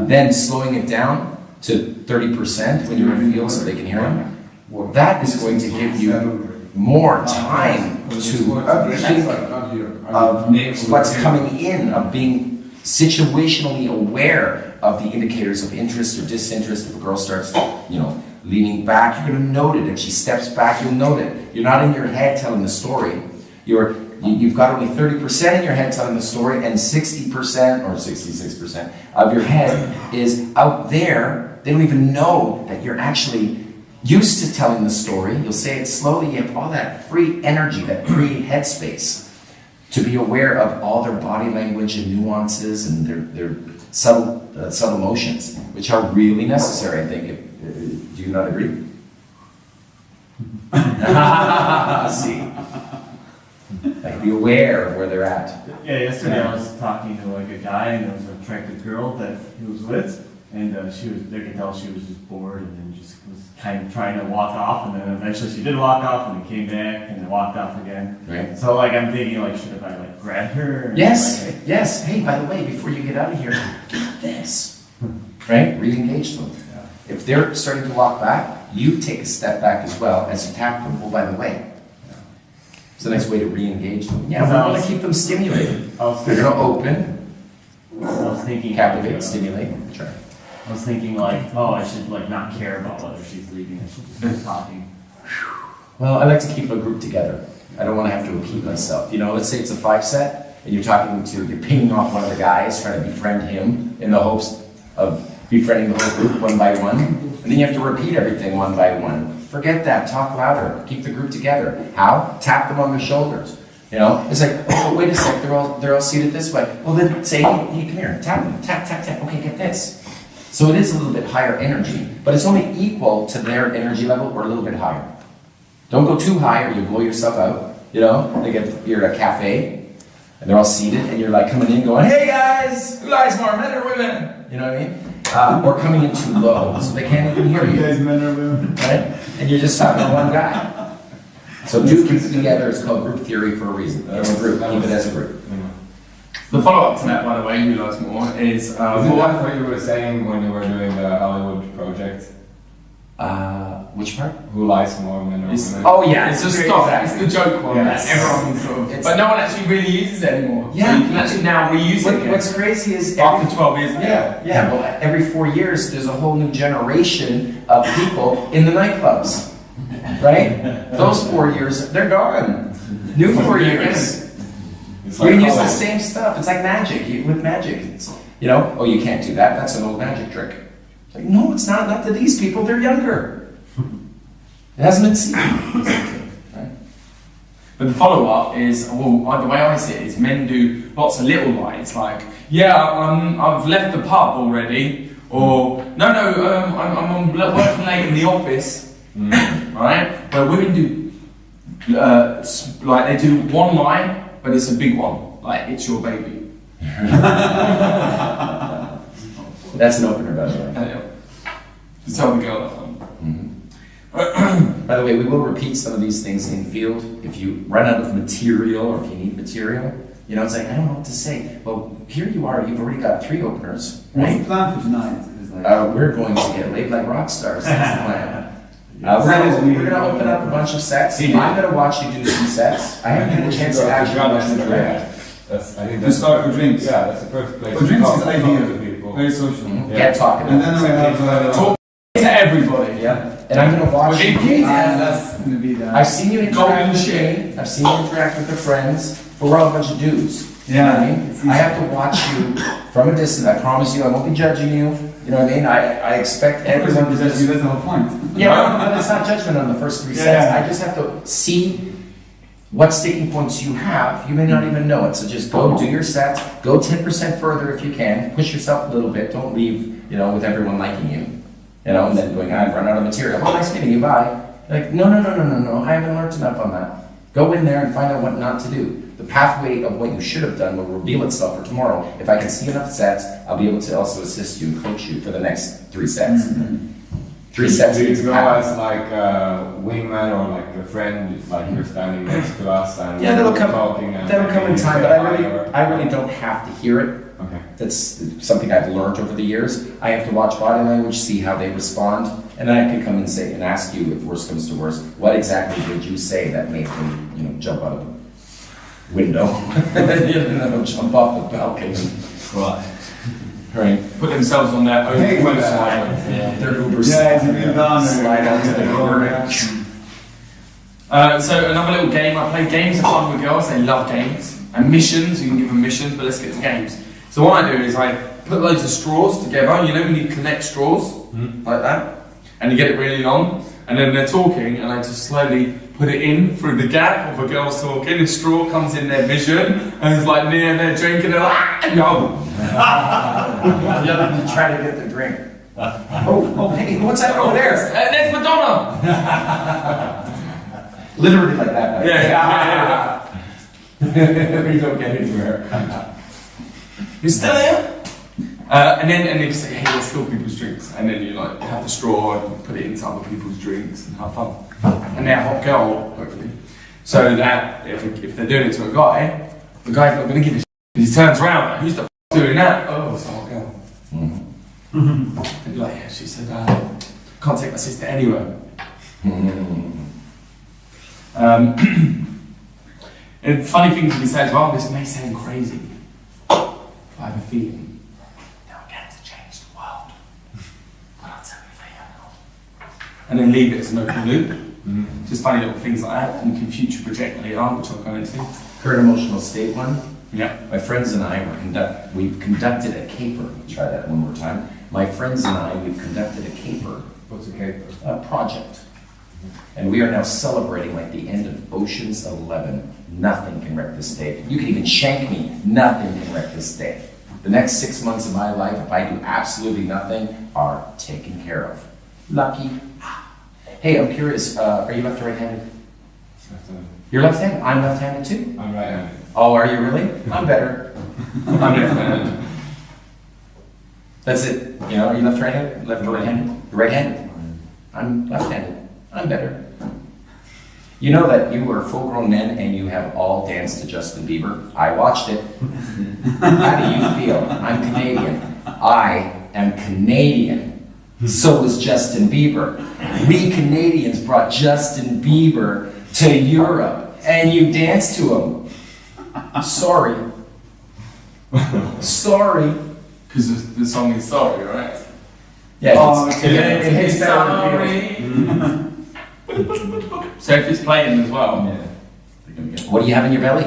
then slowing it down to 30% when you're in the field so they can hear him. Well, that is going to give you more time to think of what's coming in, of being situationally aware of the indicators of interest or disinterest. If a girl starts, leaning back, you're going to note it. If she steps back, you'll note it. You're not in your head telling the story. You've got only 30% in your head telling the story, and 60% or 66% of your head is out there. They don't even know that you're actually used to telling the story. You'll say it slowly. You have all that free energy, that free headspace to be aware of all their body language and nuances and their subtle motions, which are really necessary, I think. Do you not agree? See? Like, be aware of where they're at. Yeah, yesterday I was talking to like a guy, and there was an attractive girl that he was with, and they could tell she was just bored, and then just was kind of trying to walk off, and then eventually she did walk off, and then came back, and then walked off again. Right. So like I'm thinking, like, should I like grab her? Yes, like, yes. Hey, by the way, before you get out of here, get this. Right? Re-engage them. Yeah. If they're starting to walk back, you take a step back as well as you tap them. Oh, by the way. It's a nice way to re-engage them. Yeah, we want to keep them stimulated. They're going to open, I was thinking, captivate, stimulate. Sure. I was thinking like, oh, I should like not care about whether she's leaving. I should just start talking. Well, I like to keep a group together. I don't want to have to repeat myself. Let's say it's a 5-set, and you're pinging off one of the guys, trying to befriend him in the hopes of befriending the whole group one by one. And then you have to repeat everything one by one. Forget that. Talk louder. Keep the group together. How? Tap them on their shoulders. It's like, oh, wait a sec. They're all seated this way. Well, then say, hey, come here. Tap them. Tap, tap, tap. Okay, get this. So it is a little bit higher energy, but it's only equal to their energy level or a little bit higher. Don't go too high or you'll blow yourself out. You're at a cafe and they're all seated and you're like coming in going, hey guys, who likes more, men or women? You know what I mean? Or coming in too low, so they can't even hear you. Guys, men or women? Right? And you're just talking to one guy. So do keep it together. It's called group theory for a reason. Keep it as a group. The follow-up to that, by the way, who likes more, is... Isn't that what you were saying when you were doing the Hollywood project? Which part? Who lies more, men or women? Oh yeah, it's just stop. It's the joke one. Yes. Everyone sort of... But no one actually really uses it anymore. Yeah. So you can actually now reuse it. What's crazy is... After 12 years. Yeah, well, every 4 years, there's a whole new generation of people in the nightclubs. Right? Those 4 years, they're gone. New 4 years. You can use the same stuff. It's like magic. With magic, oh, you can't do that. That's an old magic trick. It's like, no, it's not. Not to these people. They're younger. It hasn't been seen. Right? But the follow-up is, the way I see it is men do lots of little lies, like, I've left the pub already, or, I'm working late in the office, right? But women do, they do one lie, but it's a big one, like, it's your baby. That's an opener, by the way. Just tell the girl that one. By the way, we will repeat some of these things in field. If you run out of material, or if you need material, it's like, I don't know what to say. Well, here you are, you've already got 3 openers, right? What's the plan for tonight? We're going to get laid like rock stars, that's the plan. We're going to open up a bunch of sets. I'm going to watch you do some sets. I haven't had a chance to actually watch them direct. I think that's start for drinks. Yeah, that's a perfect place. For drinks is ideal. Very social. Get talking. And then we have talk to everybody. Yeah. And I'm going to watch you. That's going to be that. I've seen you interact with me. I've seen you interact with your friends. But we're all a bunch of dudes. You know what I mean? I have to watch you from a distance. I promise you, I won't be judging you. You know what I mean? I expect everyone to judge you. That's the whole point. Yeah, but it's not judgment on the first 3 sets. I just have to see what sticking points you have. You may not even know it. So just go do your set. Go 10% further if you can. Push yourself a little bit. Don't leave, with everyone liking you. And then going, I've run out of material. Well, nice meeting you, bye. Like, no. I haven't learned enough on that. Go in there and find out what not to do. The pathway of what you should have done will reveal itself for tomorrow. If I can see enough sets, I'll be able to also assist you and coach you for the next 3 sets. 3 sets. Do you go as like a wingman or like a friend, like you're standing next to us and that'll come. talking? That'll come in time, but I really don't have to hear it. Okay. That's something I've learned over the years. I have to watch body language, see how they respond, and then I can come and say and ask you, if worse comes to worse, what exactly did you say that made them, jump out of the window, jump off the balcony, right? Put themselves on their own website. Their Uber slide onto the Uber. So another little game. I play games of fun with girls. They love games and missions. You can give them missions, but let's get to games. So what I do is I put loads of straws together. You know when you connect straws like that, and you get it really long, and then they're talking, and I just slowly put it in through the gap of a girl's talking. The straw comes in their vision, and it's like near their drink, and they're like, yo. You try to get the drink. Oh, hey, what's that over there? There's Madonna. Literally like that. Yeah. You don't get anywhere. You still here? And then you say, hey, let's fill people's drinks. And then you like have the straw and put it into other people's drinks and have fun. And they're a hot girl, hopefully. So that if they're doing it to a guy, the guy's not going to give a shit. He turns around, who's the f doing that? Oh, it's a hot girl. And you're like, yeah, she said, can't take my sister anywhere. And funny thing to be said as well, this may sound crazy, but I have a feeling they're going to change the world. But I'll tell you later. And then leave it as an open loop. Just funny little things like that, and you can future project later on, which I'll go into. Current emotional state one. Yeah. My friends and I we've conducted a caper. Try that one more time. My friends and I, we've conducted a caper. What's a caper? A project. And we are now celebrating like the end of Ocean's 11. Nothing can wreck this day. You can even shank me. Nothing can wreck this day. The next 6 months of my life, if I do absolutely nothing, are taken care of. Lucky. Hey, I'm curious, are you left or right-handed? Left-handed. You're left-handed? I'm left-handed too? I'm right-handed. Oh, are you really? I'm better. I'm left-handed. That's it. Are you left or right-handed? Left or right-handed? You're right-handed? I'm left-handed. I'm better. You know that you are full-grown men and you have all danced to Justin Bieber? I watched it. How do you feel? I'm Canadian. I am Canadian. So was Justin Bieber. We Canadians brought Justin Bieber to Europe and you danced to him. Sorry. Sorry. Because the song is Sorry, right? Yeah, it hits sorry. So if it's playing as well, What do you have in your belly?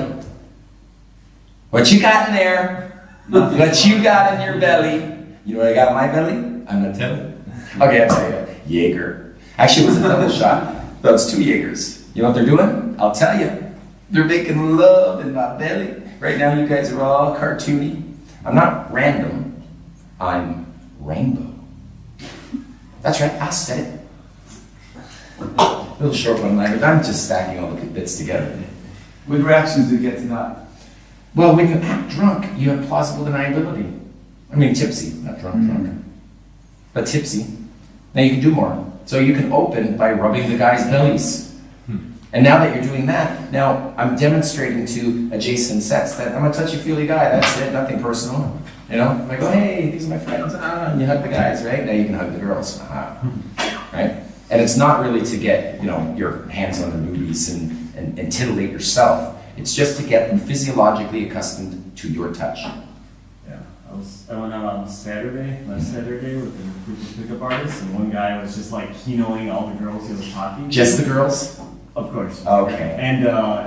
What you got in there? What you got in your belly? You know what I got in my belly? I'm not telling you. Okay, I'll tell you. Jaeger. Actually, it was a double shot. That was 2 Jaegers. You know what they're doing? I'll tell you. They're making love in my belly. Right now, you guys are all cartoony. I'm not random. I'm rainbow. That's right, I said it. A little short one, but I'm just stacking all the bits together. What reactions do you get to that? Well, when you act drunk, you have plausible deniability. I mean, tipsy, not drunk. But tipsy. Now you can do more. So you can open by rubbing the guy's bellies. And now that you're doing that, now I'm demonstrating to adjacent sets that I'm a touchy-feely guy, that's it, nothing personal. I go, hey, these are my friends, and you hug the guys, right? Now you can hug the girls, right? And it's not really to get, your hands on their boobies and titillate yourself. It's just to get them physiologically accustomed to your touch. Yeah, I went out on last Saturday with a group of pickup artists, and one guy was just like keynoting all the girls he was talking to. Just the girls? Of course. Okay. And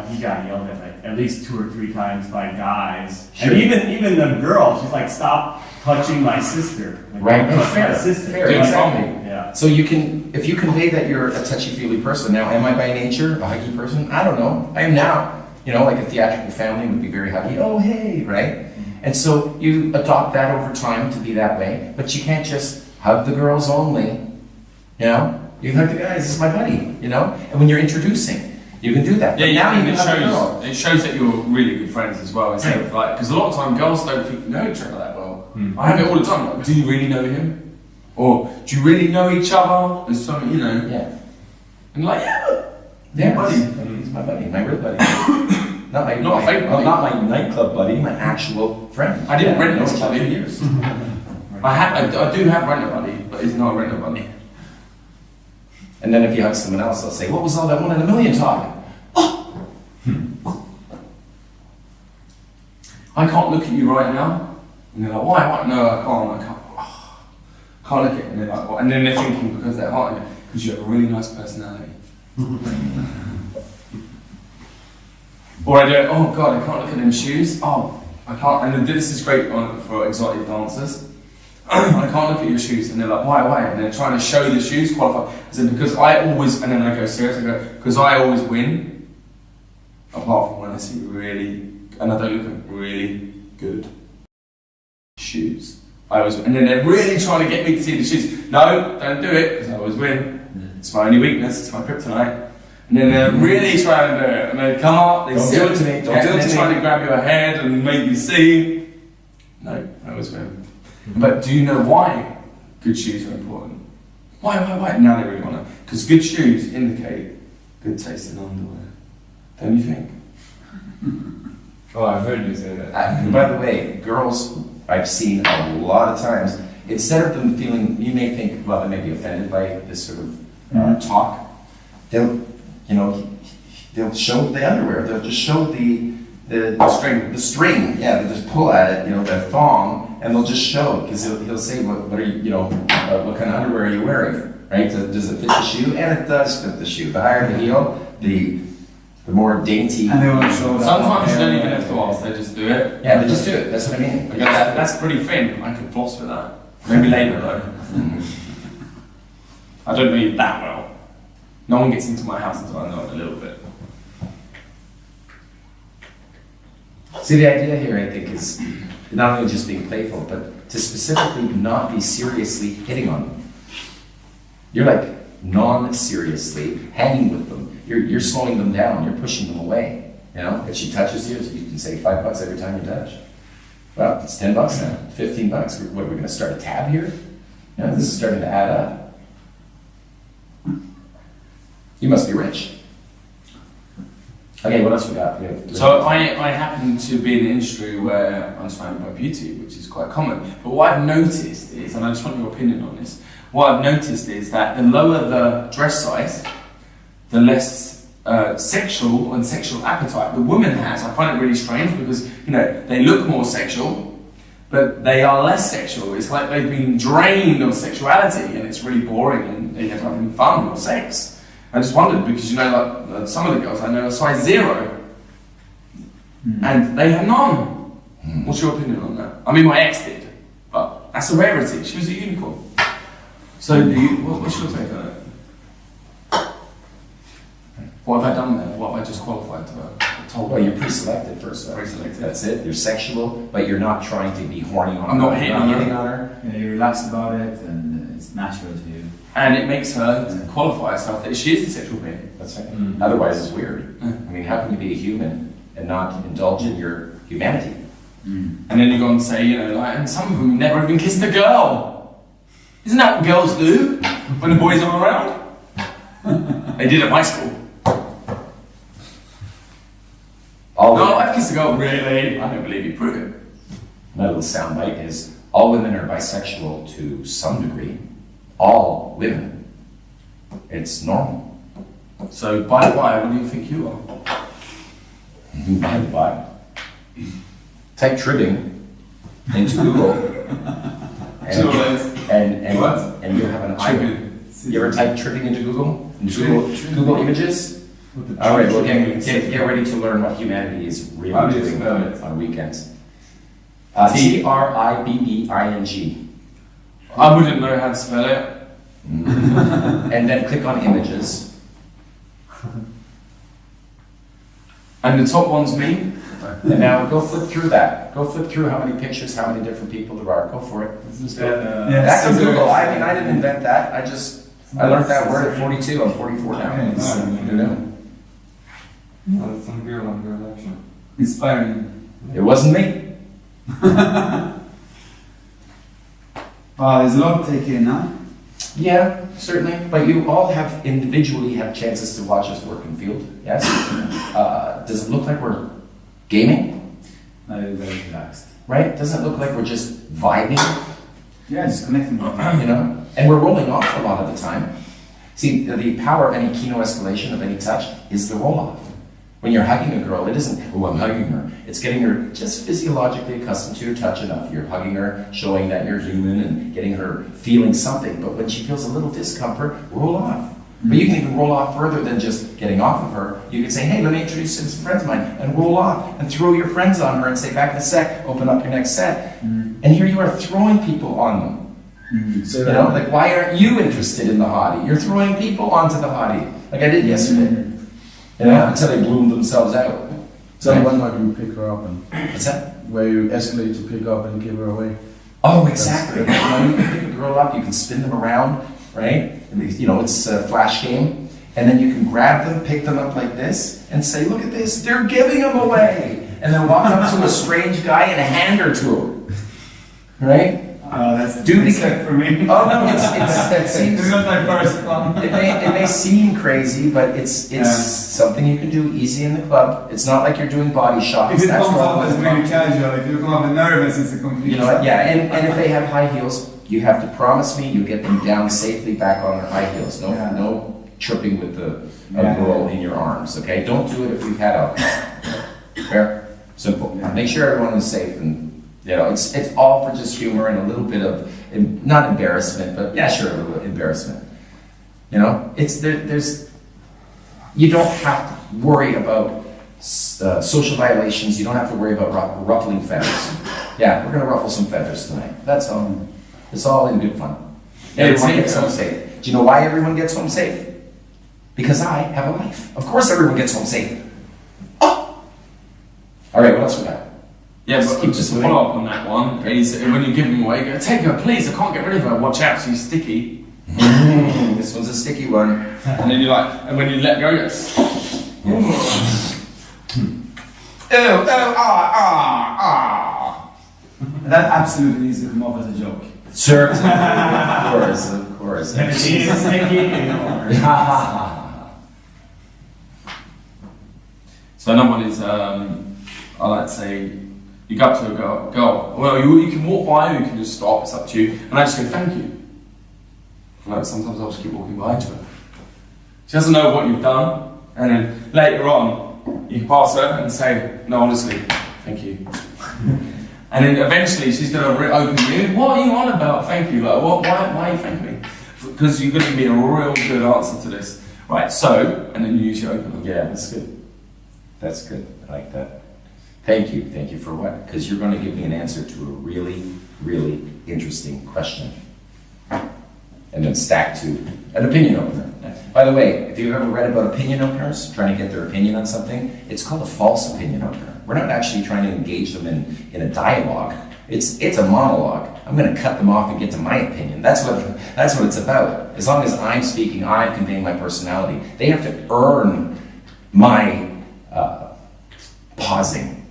he got yelled at like at least 2 or 3 times by guys. Sure. And even the girl, she's like, "Stop touching my sister." Like, Right, "Don't touch fair, my sister." fair, Like, exactly. Yeah. So if you convey that you're a touchy-feely person, now am I by nature a huggy person? I don't know. I am now. Like a theatrical family would be very huggy. Oh, hey, right? And so you adopt that over time to be that way, but you can't just hug the girls only, You can hug the guys, this is my buddy, And when you're introducing, you can do that. Yeah, But now you and can hug the girl. it shows that you're really good friends as well. Instead of because a lot of time girls don't think you know each other that well. I have it all the time. Like, do you really know him? Or do you really know each other? There's some, Yeah. And like, yeah, Yeah, buddy. he's my buddy, my real buddy. Not a fake buddy. Not my nightclub buddy, my actual friend. I didn't rent known this each other buddy. for years. I do have rent a buddy, but he's not a rent a buddy. And then if you hug someone else, they'll say, what was all that 1 in a million talk? Oh! I can't look at you right now. And they're like, why? No, I can't. Oh, can't look at it. And they're like, what? And then they're thinking because they're hot, because you have a really nice personality. Or I go, oh God, I can't look at them shoes. Oh, I can't. And this is great for exotic dancers. I can't look at your shoes. And they're like, why? And they're trying to show the shoes, qualify. I said, because I always, and then I go serious, I go, because I always win, apart from when I see really, and I don't look at really good shoes. I always, and then they're really trying to get me to see the shoes. No, don't do it, because I always win. It's my only weakness, it's my kryptonite. And then they're really trying to do it, and they come up, they Don't do it to me, don't do it to me. trying to grab your head and make you see. No, I always win. But do you know why good shoes are important? Why? Now they really want to. Because good shoes indicate good taste in underwear. Don't you think? Oh, I've heard you say that. By the way, girls, I've seen a lot of times, instead of them feeling, you may think, well, they may be offended by this sort of talk, they'll show the underwear, they'll just show the string, yeah, they'll just pull at it, the thong, and they'll just show it, because he'll say, what are you, what kind of underwear are you wearing, right? Does it fit the shoe? And it does fit the shoe. The higher the heel, the more dainty. And they want to show that. Sometimes you don't even have to ask, they just do it. Yeah, they just do it, that's what I mean. Because that's pretty thin, I could floss with that. Maybe later though. I don't know you that well. No one gets into my house until I know it a little bit. See, the idea here, I think, is not only just being playful, but to specifically not be seriously hitting on them. You're like non-seriously hanging with them. You're slowing them down. You're pushing them away. If she touches you, you can say $5 every time you touch. Well, it's $10 now, $15. What, are we going to start a tab here? This is starting to add up. You must be rich. Okay, what else we got? So I happen to be in an industry where I'm surrounded by beauty, which is quite common. But what I've noticed is, and I just want your opinion on this, what I've noticed is that the lower the dress size, the less sexual and sexual appetite the woman has. I find it really strange because, they look more sexual, but they are less sexual. It's like they've been drained of sexuality and it's really boring and they never have any fun or sex. I just wondered because, like some of the girls I know are size 0 and they have none. What's your opinion on that? I mean, my ex did, but that's a rarity. She was a unicorn. So, what's your take on it? What have I done there? What have I just qualified to told? Well, you're pre-selected first. Pre-selected. That's it. You're sexual, but you're not trying to be horny on her. I'm not hitting on her. You're relaxed about it, and it's natural to you. And it makes her qualify herself that she is a sexual being. That's right. Otherwise, it's weird. I mean, how can you be a human and not indulge in your humanity? And then you go and say, and some of them never even kissed a girl. Isn't that what girls do when the boys are around? They did at my school. No, I've kissed a girl. Really? I don't believe you. Prove it. My little soundbite is, all women are bisexual to some degree. All women. It's normal. So, by the way, what do you think you are? By the by. Type tribbing into Google. And you'll have an icon. You ever type tribbing into Google? Google Images? All right, well, get ready to learn what humanity is really doing on weekends. Tribbing. I wouldn't know how to spell it. And then click on images. And the top one's me. And now go flip through that. Go flip through how many pictures, how many different people there are. Go for it. That's on Google. I mean, I didn't invent that. I learned that word at 42. I'm 44 now. Well, it's some girl on girl action. Inspiring. It wasn't me. There's a lot to take in now. Yeah, certainly. But you all individually have chances to watch us work in field. Yes. Does it look like we're Gaming, No, very relaxed. right? Doesn't look like we're just vibing, Yeah, just connecting. you know? And we're rolling off a lot of the time. See, the power of any kino escalation of any touch is the roll off. When you're hugging a girl, it isn't, oh, I'm hugging her. It's getting her just physiologically accustomed to your touch enough. You're hugging her, showing that you're human and getting her feeling something. But when she feels a little discomfort, roll off. But you can even roll off further than just getting off of her. You can say, hey, let me introduce you to some friends of mine, and roll off and throw your friends on her and say, back in a sec, open up your next set. And here you are throwing people on them. So You know, like, why aren't you interested in the hottie? You're throwing people onto the hottie, like I did yesterday. You know, until they bloom themselves out. So the one where you pick her up and What's that? where you escalate to pick up and give her away. Oh, exactly. You know, you can pick a girl up, you can spin them around, right? You know, it's a flash game. And then you can grab them, pick them up like this, and say, look at this, they're giving them away. And then walk up to a strange guy and hand her to him. Right? Oh, that's Dude, too sick for me. Oh no, that seems, It's not my first one. it may seem crazy, but it's Yeah. something you can do easy in the club. It's not like you're doing body shots. If it That's comes wrong off with as the really club. casual, if you come off nervous, it's a complete. You know what? Yeah, and if they have high heels, you have to promise me you get them down safely back on their high heels. No, Yeah. no tripping with a Yeah. girl in your arms. Okay, don't do it if you've had alcohol. Fair, simple. Yeah. Make sure everyone is safe, and you know it's all for just humor and a little bit of not embarrassment, but yeah, sure, a little embarrassment. You know, it's there's you don't have to worry about social violations. You don't have to worry about ruffling feathers. Yeah, we're gonna ruffle some feathers tonight. That's all. It's all in good fun. Everyone gets home safe. Do you know why everyone gets home safe? Because I have a life. Of course, everyone gets home safe. Oh! All right, what else we got? Yeah, Just but keep just this follow up on that one. Is when you give them away, go, take her, please, I can't get rid of her, watch out, she's sticky. This one's a sticky one. And then you're like, and when you let go, it's, That absolutely needs to come off as a joke. Sure. Of course. She's sticky anymore. So another one is, I like to say, you go up to a girl. Well, you can walk by or you can just stop, it's up to you. And I just go, thank you. Like, sometimes I'll just keep walking by to her. She doesn't know what you've done. And then later on, you can pass her and say, no, honestly, thank you. And then eventually she's going to open you. What are you on about? Thank you. Like, why are you thanking me? Because you're going to give me a real good answer to this. Right, so, and then you use your opener. Yeah, that's good. That's good. I like that. Thank you. Thank you for what? Because you're going to give me an answer to a really, really interesting question. And then stack to an opinion opener. By the way, if you've ever read about opinion openers, trying to get their opinion on something, it's called a false opinion opener. We're not actually trying to engage them in a dialogue. It's a monologue. I'm going to cut them off and get to my opinion. That's what it's about. As long as I'm speaking, I'm conveying my personality. They have to earn my pausing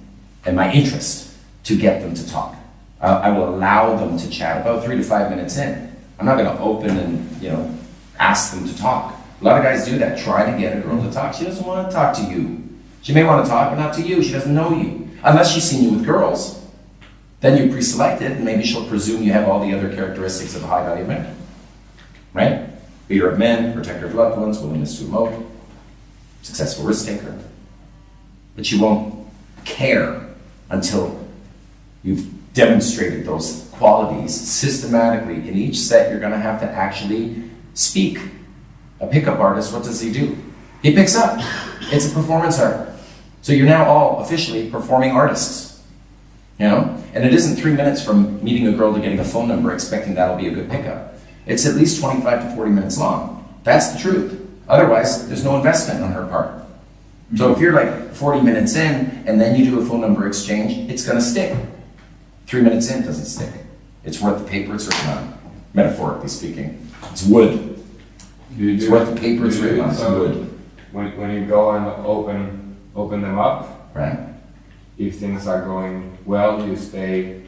and my interest to get them to talk. I will allow them to chat about 3 to 5 minutes in. I'm not going to open and ask them to talk. A lot of guys do that. Try to get a girl to talk. She doesn't want to talk to you. She may want to talk, but not to you. She doesn't know you. Unless she's seen you with girls. Then you pre-selected, and maybe she'll presume you have all the other characteristics of a high-value man. Right? Leader of men, protector of loved ones, willingness to emote, successful risk taker. But she won't care until you've demonstrated those qualities systematically. In each set, you're going to have to actually speak. A pickup artist, what does he do? He picks up. It's a performance art. So you're now all officially performing artists. You know? And it isn't 3 minutes from meeting a girl to getting a phone number expecting that'll be a good pickup. It's at least 25 to 40 minutes long. That's the truth. Otherwise, there's no investment on her part. So if you're like 40 minutes in and then you do a phone number exchange, it's going to stick. 3 minutes in doesn't stick. It's worth the paper it's written on, metaphorically speaking. It's wood. It's worth the paper it's written on. It's wood. When you go and open them up, Right? if things are going well, you stay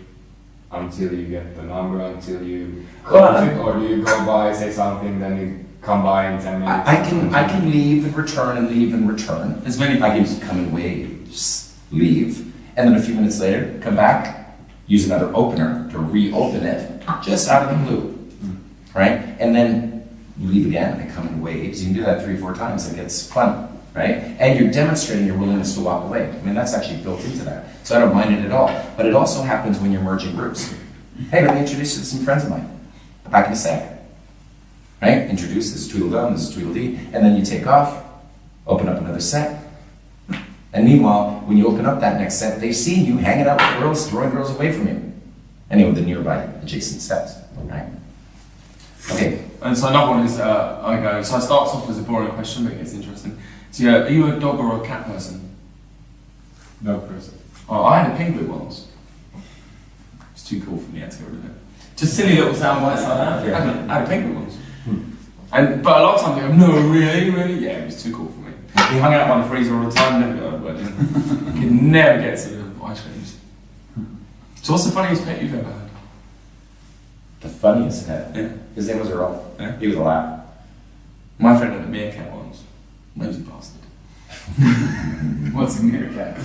until you get the number, until you close it, or do you go by, say something, then you come by in 10 minutes? I can leave and return and leave and return. As many I can just come and wave. Just leave, and then a few minutes later, come back, use another opener to reopen it, just out of the blue, right? And then you leave again, and they come in waves. You can do that 3 or 4 times, and it gets fun, right? And you're demonstrating your willingness to walk away. I mean, that's actually built into that. So I don't mind it at all. But it also happens when you're merging groups. Hey, let me introduce you to some friends of mine. Back in a sec. Right? Introduce, this is Tweedledum, this is Tweedledee, and then you take off, open up another set. And meanwhile, when you open up that next set, they've seen you hanging out with girls, throwing girls away from you. Anyway, the nearby adjacent sets, right? Okay. And so another one is, so it starts off as a boring question, but it's interesting. So yeah, are you a dog or a cat person? Dog person. Oh, I had a penguin once. It's too cool for me, I had to get rid of it. Just silly little sound bites like that. I had a penguin once. But a lot of times they go, no, really? Yeah, it was too cool for me. He hung out by the freezer all the time, never got over it. Could never get to the ice creams. So what's the funniest pet you've ever had? The funniest pet? Yeah. His name was Earl. Yeah. He was a laugh. My friend had a meerkat once. Lazy bastard. What's a meerkat?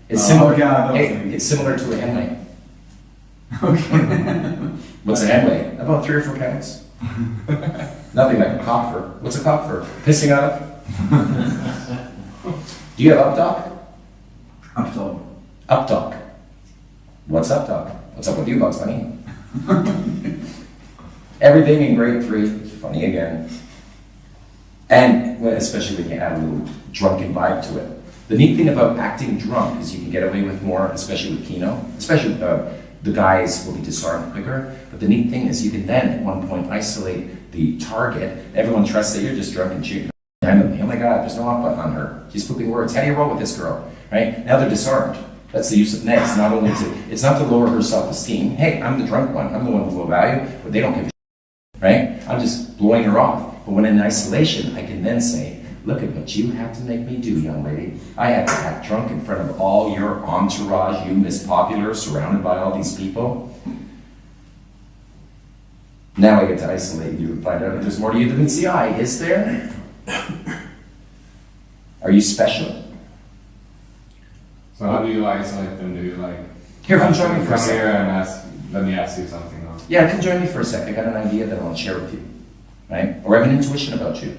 It's similar. yeah, Hey, it's similar to a hen lay. Okay. What's a hen lay? About 3 or 4 pounds. Nothing like a cock fur. What's a cock fur? Pissing out of? Do you have up dog? Up top. Up dog. What's up dog? What's up with you, Bugs Bunny? Everything in grade 3 is funny again. And especially when you add a little drunken vibe to it. The neat thing about acting drunk is you can get away with more, especially with Kino. Especially the guys will be disarmed quicker. But the neat thing is you can then at one point isolate the target. Everyone trusts that you're just drunk and shooting randomly. Oh my God, there's no off button on her. She's pooping words. How do you roll with this girl? Right? Now they're disarmed. That's the use of next. It's not to lower her self-esteem. Hey, I'm the drunk one. I'm the one with low value, but they don't give a shit. Right? I'm just blowing her off. But when in isolation, I can then say, look at what you had to make me do, young lady. I had to act drunk in front of all your entourage, you Miss Popular, surrounded by all these people. Now I get to isolate you and find out if there's more to you than meets the eye. Is there? Are you special? So how do you isolate them? Do you like... Here, come join me for a Come here second. and let me ask you something else. Yeah, come join me for a sec. I got an idea that I want to share with you. Right? Or I have an intuition about you.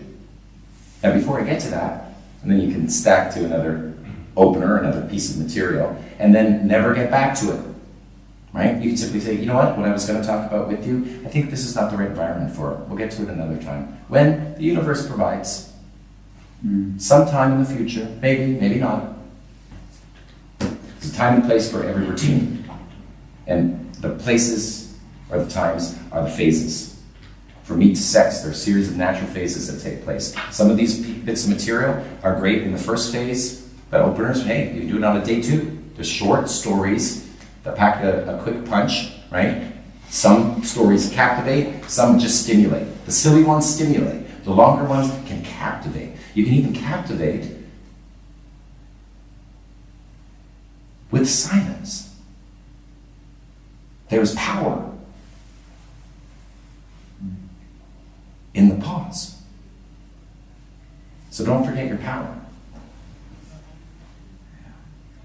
Now before I get to that, and then you can stack to another opener, another piece of material, and then never get back to it. Right? You can simply say, you know what I was going to talk about with you, I think this is not the right environment for it. We'll get to it another time. When the universe provides. Sometime in the future, maybe not. There's a time and place for every routine. And the places or the times are the phases. From meat to sex, there are a series of natural phases that take place. Some of these bits of material are great in the first phase, but openers, hey, you can do it on a day 2. They're short stories that pack a quick punch, right? Some stories captivate, some just stimulate. The silly ones stimulate. The longer ones can captivate. You can even captivate with silence. There is power in the pause. So don't forget your power.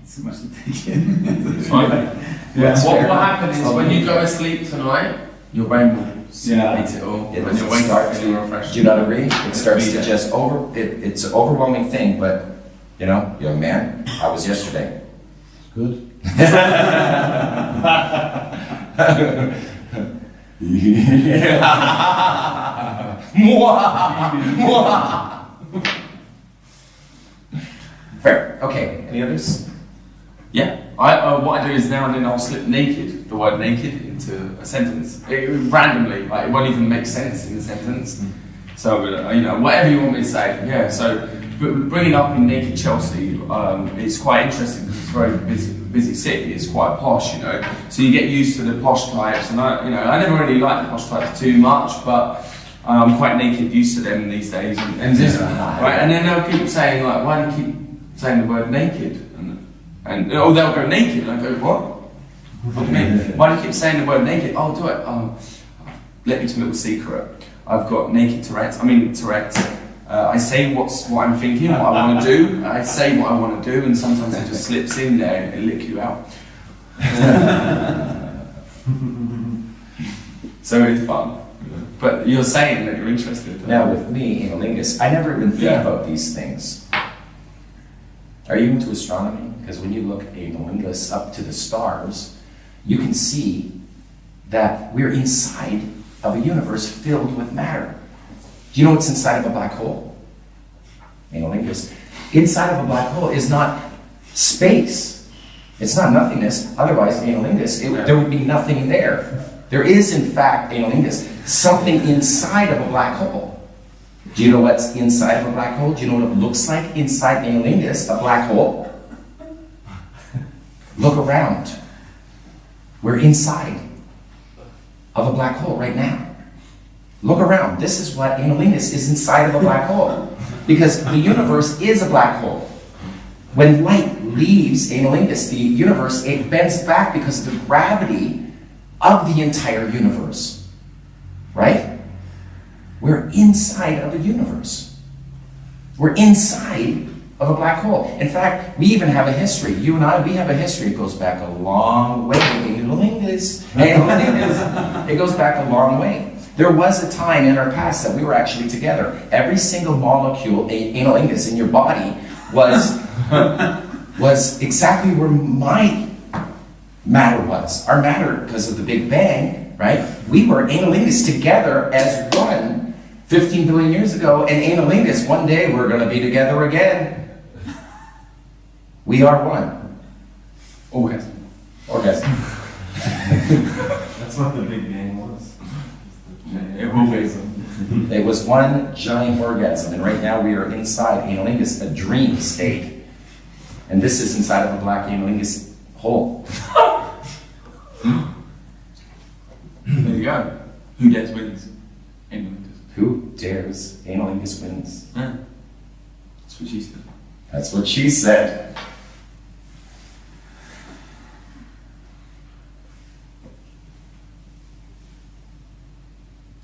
So much to take in. What happens is when you go to sleep tonight, your brain will eat it all. It and you'll wake up feeling refreshed. Do you not agree? It starts to just it's an overwhelming thing, but young man, I was yesterday. Good. Fair. Okay. Any others? Yeah. What I do is now and then I'll slip naked, the word naked, into a sentence. Randomly, like it won't even make sense in the sentence. So, whatever you want me to say. Yeah, so bringing up in naked Chelsea is quite interesting because it's a very busy city. It's quite posh, So you get used to the posh types, and I never really like the posh types too much, but I'm quite naked used to them these days. And then they'll keep saying like, why do you keep saying the word naked? And they'll go naked, and I go, what? What do you mean? Why do you keep saying the word naked? Oh, do it. Let me tell you a little secret. I've got naked Tourette's. Tourette's. I say what I'm thinking, what I want to do. I say what I want to do, and sometimes it just slips in there and lick you out. So it's fun. But you're saying that you're interested. Now with me, analingus, I never even think about these things. Are you into astronomy? Because when you look analingus up to the stars, you can see that we're inside of a universe filled with matter. Do you know what's inside of a black hole? Analingus. Inside of a black hole is not space. It's not nothingness. Otherwise, analingus, there would be nothing there. There is, in fact, analingus, something inside of a black hole. Do you know what's inside of a black hole? Do you know what it looks like inside analingus, a black hole? Look around. We're inside of a black hole right now. Look around. This is what analingus is inside of a black hole. Because the universe is a black hole. When light leaves analingus, the universe, it bends back because of the gravity of the entire universe. Right? We're inside of a universe. We're inside of a black hole. In fact, we even have a history. You and I, we have a history. It goes back a analingus. It goes back a long way. There was a time in our past that we were actually together. Every single molecule, analingus, in your body was exactly where my matter was. Our matter, because of the Big Bang, right? We were analingus together as one 15 billion years ago, and analingus, one day we're going to be together again. We are one. Orgasm. Orgasm. That's what the Big Bang was. It was one giant orgasm, and right now we are inside analingus, a dream state. And this is inside of a black analingus hole. There you go. Who dares wins? Analingus. Who dares? Analingus wins. Yeah. That's what she said. That's what she said.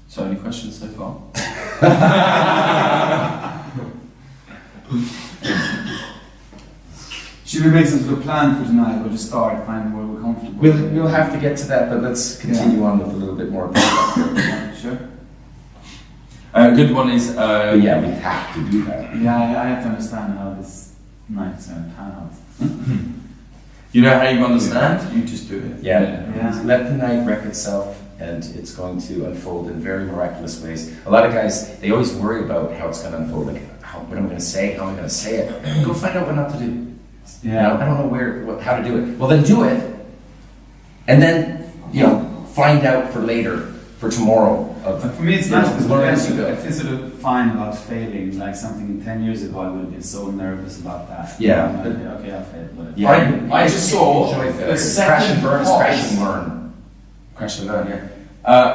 So, any questions so far? Should we make some sort of plan for tonight, or just start finding where we're comfortable? We'll have to get to that, but let's continue on with a little bit more. Sure. A good one is. But yeah, we have to do that. Yeah, I have to understand how this night's going to pan out. You know how you understand? You just do it. Yeah. Yeah. Let the night wreck itself, and it's going to unfold in very miraculous ways. A lot of guys, they always worry about how it's going to unfold. Like, what am I going to say? How am I going to say it? Go find out what not to do. Yeah. You know, I don't know how to do it. Well, then do it, and then find out for later, for tomorrow. But for me, it's nice because learn as you go. I feel sort of fine about failing. Like something 10 years ago, I would have been so nervous about that. Yeah. Like, okay, I failed. But Yeah. I just saw Enjoy the failure. second Crash and burn is highest- crash and learn. Crash and learn, yeah.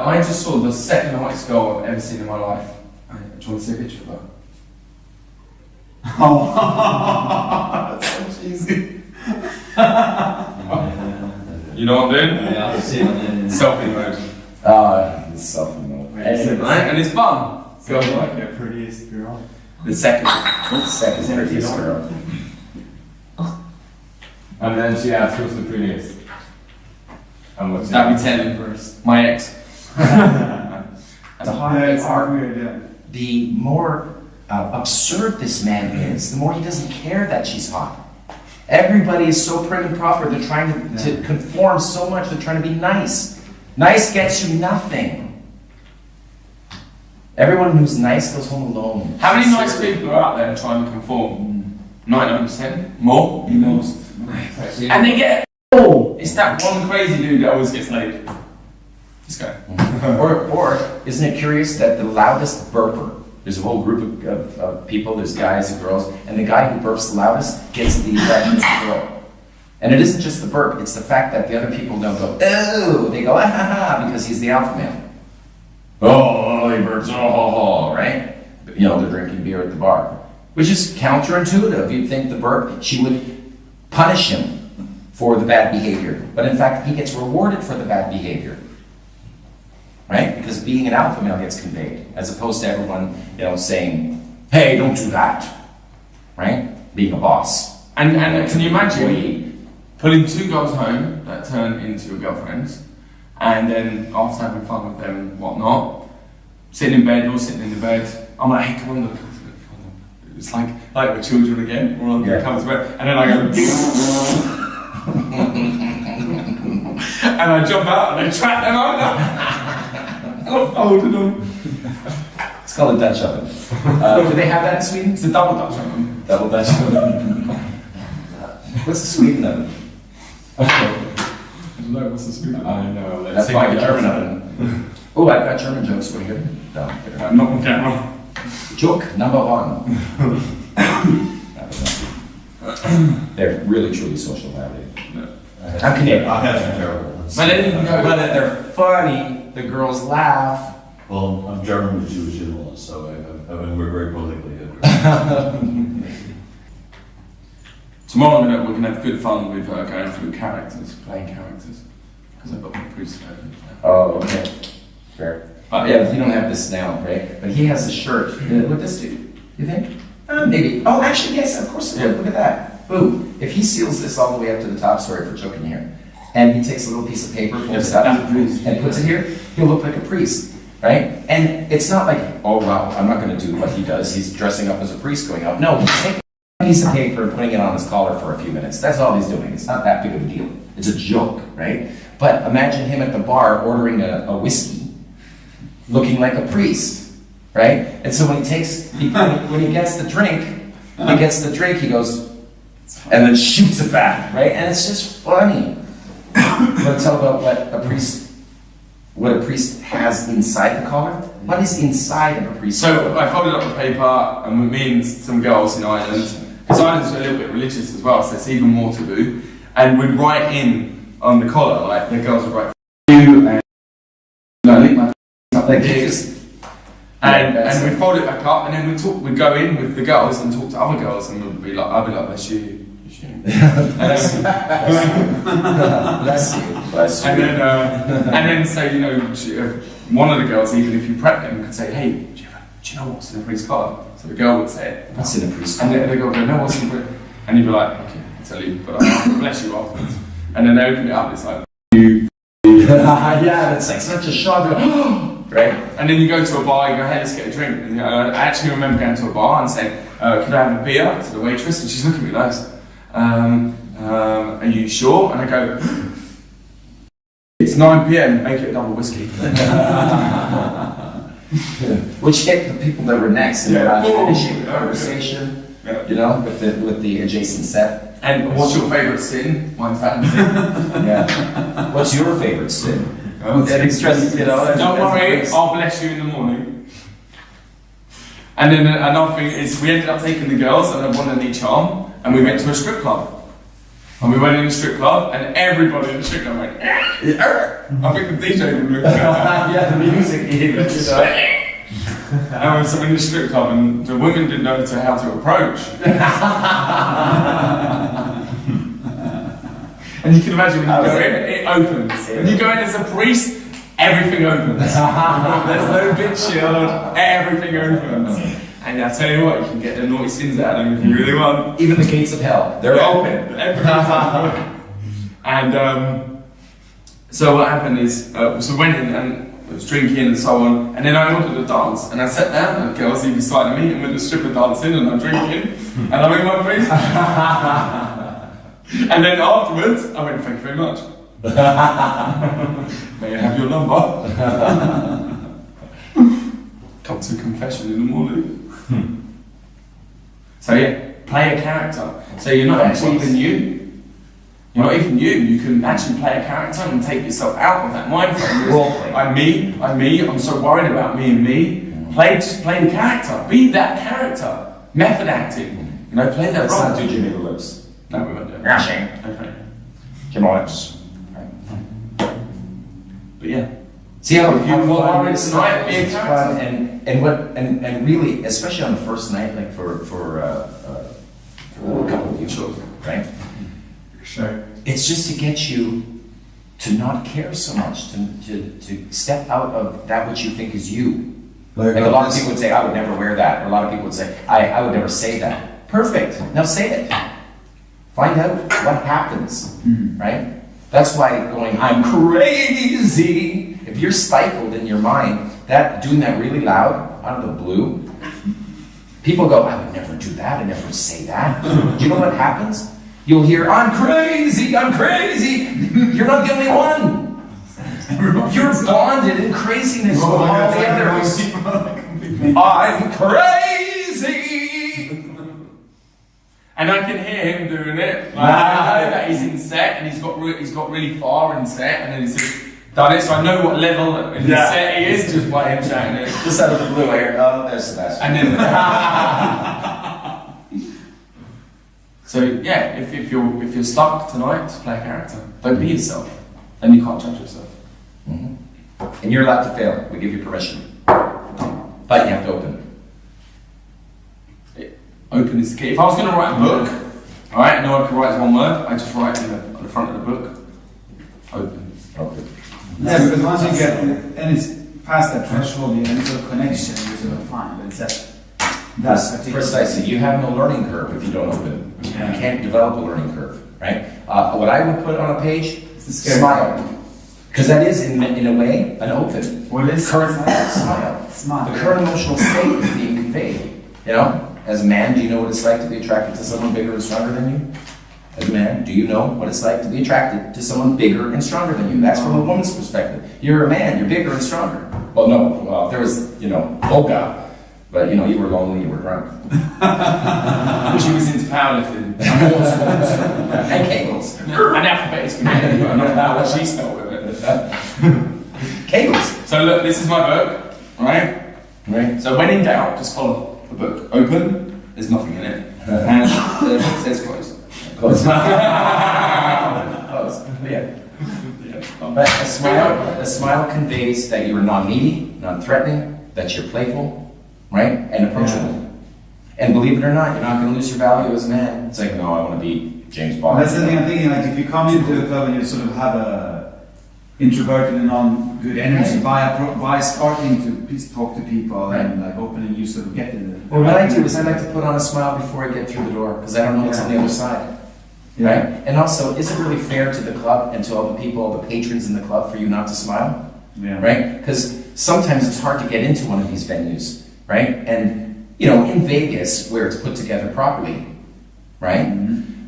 I just saw the second highest goal I've ever seen in my life. Do you want to see a picture of that? Oh, that's so cheesy. You know what I'm doing? Yeah, I'll see it on the Selfie mode. It's self-promote. Right? And it's fun. Go like the prettiest girl. The second. Second prettiest girl. And then she asks who's the prettiest. And what's That'd be the 10 first. My ex. The higher you it's are, weird, yeah. the more absurd this man is, the more he doesn't care that she's hot. Everybody is so prim and proper. They're trying to conform so much. They're trying to be nice. Nice gets you nothing. Everyone who's nice goes home alone. How many nice people are out there trying to conform? 99%? More? Most. And they get. Oh! It's that one crazy dude that always gets laid. This guy. Or isn't it curious that the loudest burper, there's a whole group of people, there's guys and girls, and the guy who burps the loudest gets the attention of the girl. And it isn't just the burp, it's the fact that the other people don't go, oh, they go, ah ha ha, because he's the alpha male. Oh, he burps, oh, right? But, they're drinking beer at the bar. Which is counterintuitive. You'd think the burp, she would punish him for the bad behavior. But in fact, he gets rewarded for the bad behavior. Right? Because being an alpha male gets conveyed, as opposed to everyone, saying, hey, don't do that, right? Being a boss. And can you imagine pulling two girls home that turn into your girlfriends, and then after having fun with them and whatnot, sitting in bed or sitting in the bed, I'm like, hey, come on, look. It's like we're children again, we're on the covers bed, and then I go, and I jump out and I trap them under. I'm holding them. It's called a Dutch oven. Do they have that in Sweden? It's a double Dutch oven. Double Dutch oven. What's the Sweden oven? No, what's the Sweden oven? I know. That's like a German oven. Oh, I've got German jokes for you. No, Not on camera. joke number one. They're really truly social nowadays. How can you? I have some terrible ones. But then you can go, But they're funny. The girls laugh. Well, I'm German with Jewish in-laws, so I mean, we're very politically ignorant. tomorrow we're gonna have good fun with going through characters, playing characters, because I've got my priest over. Oh, okay. Fair. Yeah, you don't have this now, right? But he has a shirt. What this do? You think? Maybe. Oh, actually, yes, of course it would. Look at that. Boom. If he seals this all the way up to the top, sorry for joking here, and he takes a little piece of paper, folds it up, and puts it here, he'll look like a priest, right? And it's not like, oh wow, I'm not going to do what he does. He's dressing up as a priest going out. No, he's taking a piece of paper and putting it on his collar for a few minutes. That's all he's doing. It's not that big of a deal. It's a joke, right? But imagine him at the bar ordering a whiskey, looking like a priest, right? And so when he gets the drink, he goes, and then shoots it back, right? And it's just funny. Let's talk about what a priest has inside the collar. What is inside of a priest? So I folded up the paper, and me and some girls in Ireland, because Ireland's a little bit religious as well, so it's even more taboo, and we'd write in on the collar, like the girls would write you, and like this. and we'd fold it back up, and then we'd go in with the girls and talk to other girls, and I'd be like, bless you. Bless you. And then say, one of the girls, even if you prep them, could say, hey, do you know what's in a priest's collar? So the girl would say it. What's in a priest's And collar? the girl would go, no, what's in a priest's collar? And you'd be like, okay, I'll tell you, but I'll bless you afterwards. And then they open it up, it's like, yeah, that's like such a shock. Right? and then you go to a bar, you go, hey, let's get a drink. And, I actually remember going to a bar and saying, could I have a beer to the waitress? And she's looking at me like this. Are you sure? And I go, it's 9 p.m, make it a double whiskey. Which hit the people that were next and Yeah. initiate the conversation, with the adjacent set. And what's your favourite sin? Mine's that sin. Yeah. What's your favorite sin? Don't worry, I'll bless you in the morning. And then another thing is, we ended up taking the girls, and one on each arm, and we went to a strip club. And we went in the strip club, and everybody in the strip club went, I think the DJ would look at Yeah, the music even. And we were in the strip club, and the women didn't know how to approach. And you can imagine when you go in, it opens. When you go in as a priest, everything opens. There's no bit shield, everything opens. And I tell you what, you can get the naughty sins out of them if you really want. Even the gates of hell, they're open. Everything's open. And so what happened is, so we went in and was drinking and so on, and then I ordered a dance, and I sat down, and the girls either side of me, and with the stripper dancing, and I'm drinking, and I'm in my priest. And then afterwards, I went, thank you very much. May I have your number? Come to confession in the morning. So yeah, play a character. So you're not actually even you. You're not even you. You can actually play a character and take yourself out of that mind frame. I'm me. I'm so worried about me and me. Just play the character. Be that character. Method acting. Play that Let's role. not do Jimmy the Lips. No, we won't do it. Rushing. Okay. Jimmy Lips. But yeah. See how If you fun want it it is, tonight, be a it's character. fun, and really, especially on the first night, like for a couple of you, right? Sure. It's just to get you to not care so much, to step out of that which you think is you, Like a lot of people would say, I would never wear that. Or a lot of people would say, I would never say that. Perfect. Now say it. Find out what happens, right? That's why going, I'm crazy. If you're stifled in your mind, doing that really loud, out of the blue, people go, I would never do that. I never say that. Do you know what happens? You'll hear, I'm crazy, I'm crazy. You're not the only one. You're bonded in craziness with all the others. I'm crazy. And I can hear him doing it. Like, I know that he's in set and he's got really far in set and then he's just done it, so I know what level in the set he is just by him shouting it. Just out of the blue, I hear, oh, there's Sebastian. And then so yeah, if you're stuck tonight, play a character. Don't be yourself. Then you can't judge yourself. And you're allowed to fail. We give you permission. But you have to open. Open is the key. If I was going to write a book, alright, no one can write one word, I just write on the front of the book. Open. Yeah, because once you get, and it's past that threshold, you have any sort of connection, you're sort of fine, but it's that particular... Precisely. You have no learning curve if you don't open. You can't develop a learning curve, right? What I would put on a page, smile. Because that is, in a way, an open. What is current smile? Smile. The current emotional state is being conveyed. You know? As a man, do you know what it's like to be attracted to someone bigger and stronger than you? As a man, do you know what it's like to be attracted to someone bigger and stronger than you? That's from a woman's perspective. You're a man, you're bigger and stronger. Well, no, well, there was, Olga, but, you were lonely, you were drunk. She was into powerlifting. And Kegels. And alphabet spaghetti. I don't know what she spelled with it. Kegels. So look, this is my book, right? Right. So when in doubt, just follow the book. Open, there's nothing in it. And it says close. Close. Close. Yeah. But a smile conveys that you are non-needy, non-threatening, that you're playful, right? And approachable. And believe it or not, you're not going to lose your value as a man. It's like, no, I want to be James Bond. That's the thing I'm thinking, like, if you come into a club and you sort of have a introverted and non-good energy, by starting to talk to people and like opening, you sort of get in the... Well, what I do is I like to put on a smile before I get through the door, because I don't know what's on the other side. Right? And also, is it really fair to the club and to all the people, all the patrons in the club, for you not to smile? Yeah. Right? Because sometimes it's hard to get into one of these venues, right? And, in Vegas, where it's put together properly, right?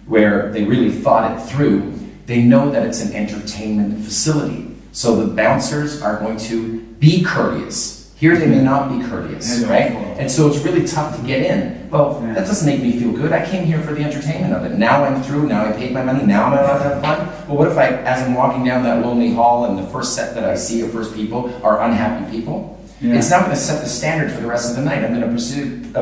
Where they really thought it through, they know that it's an entertainment facility. So the bouncers are going to be courteous. Here they may not be courteous, right? And so it's really tough to get in. Well, that doesn't make me feel good. I came here for the entertainment of it. Now I'm through, now I paid my money, now I'm allowed to have fun. Well, what if as I'm walking down that lonely hall and the first set that I see of first people are unhappy people? It's not going to set the standard for the rest of the night. I'm going to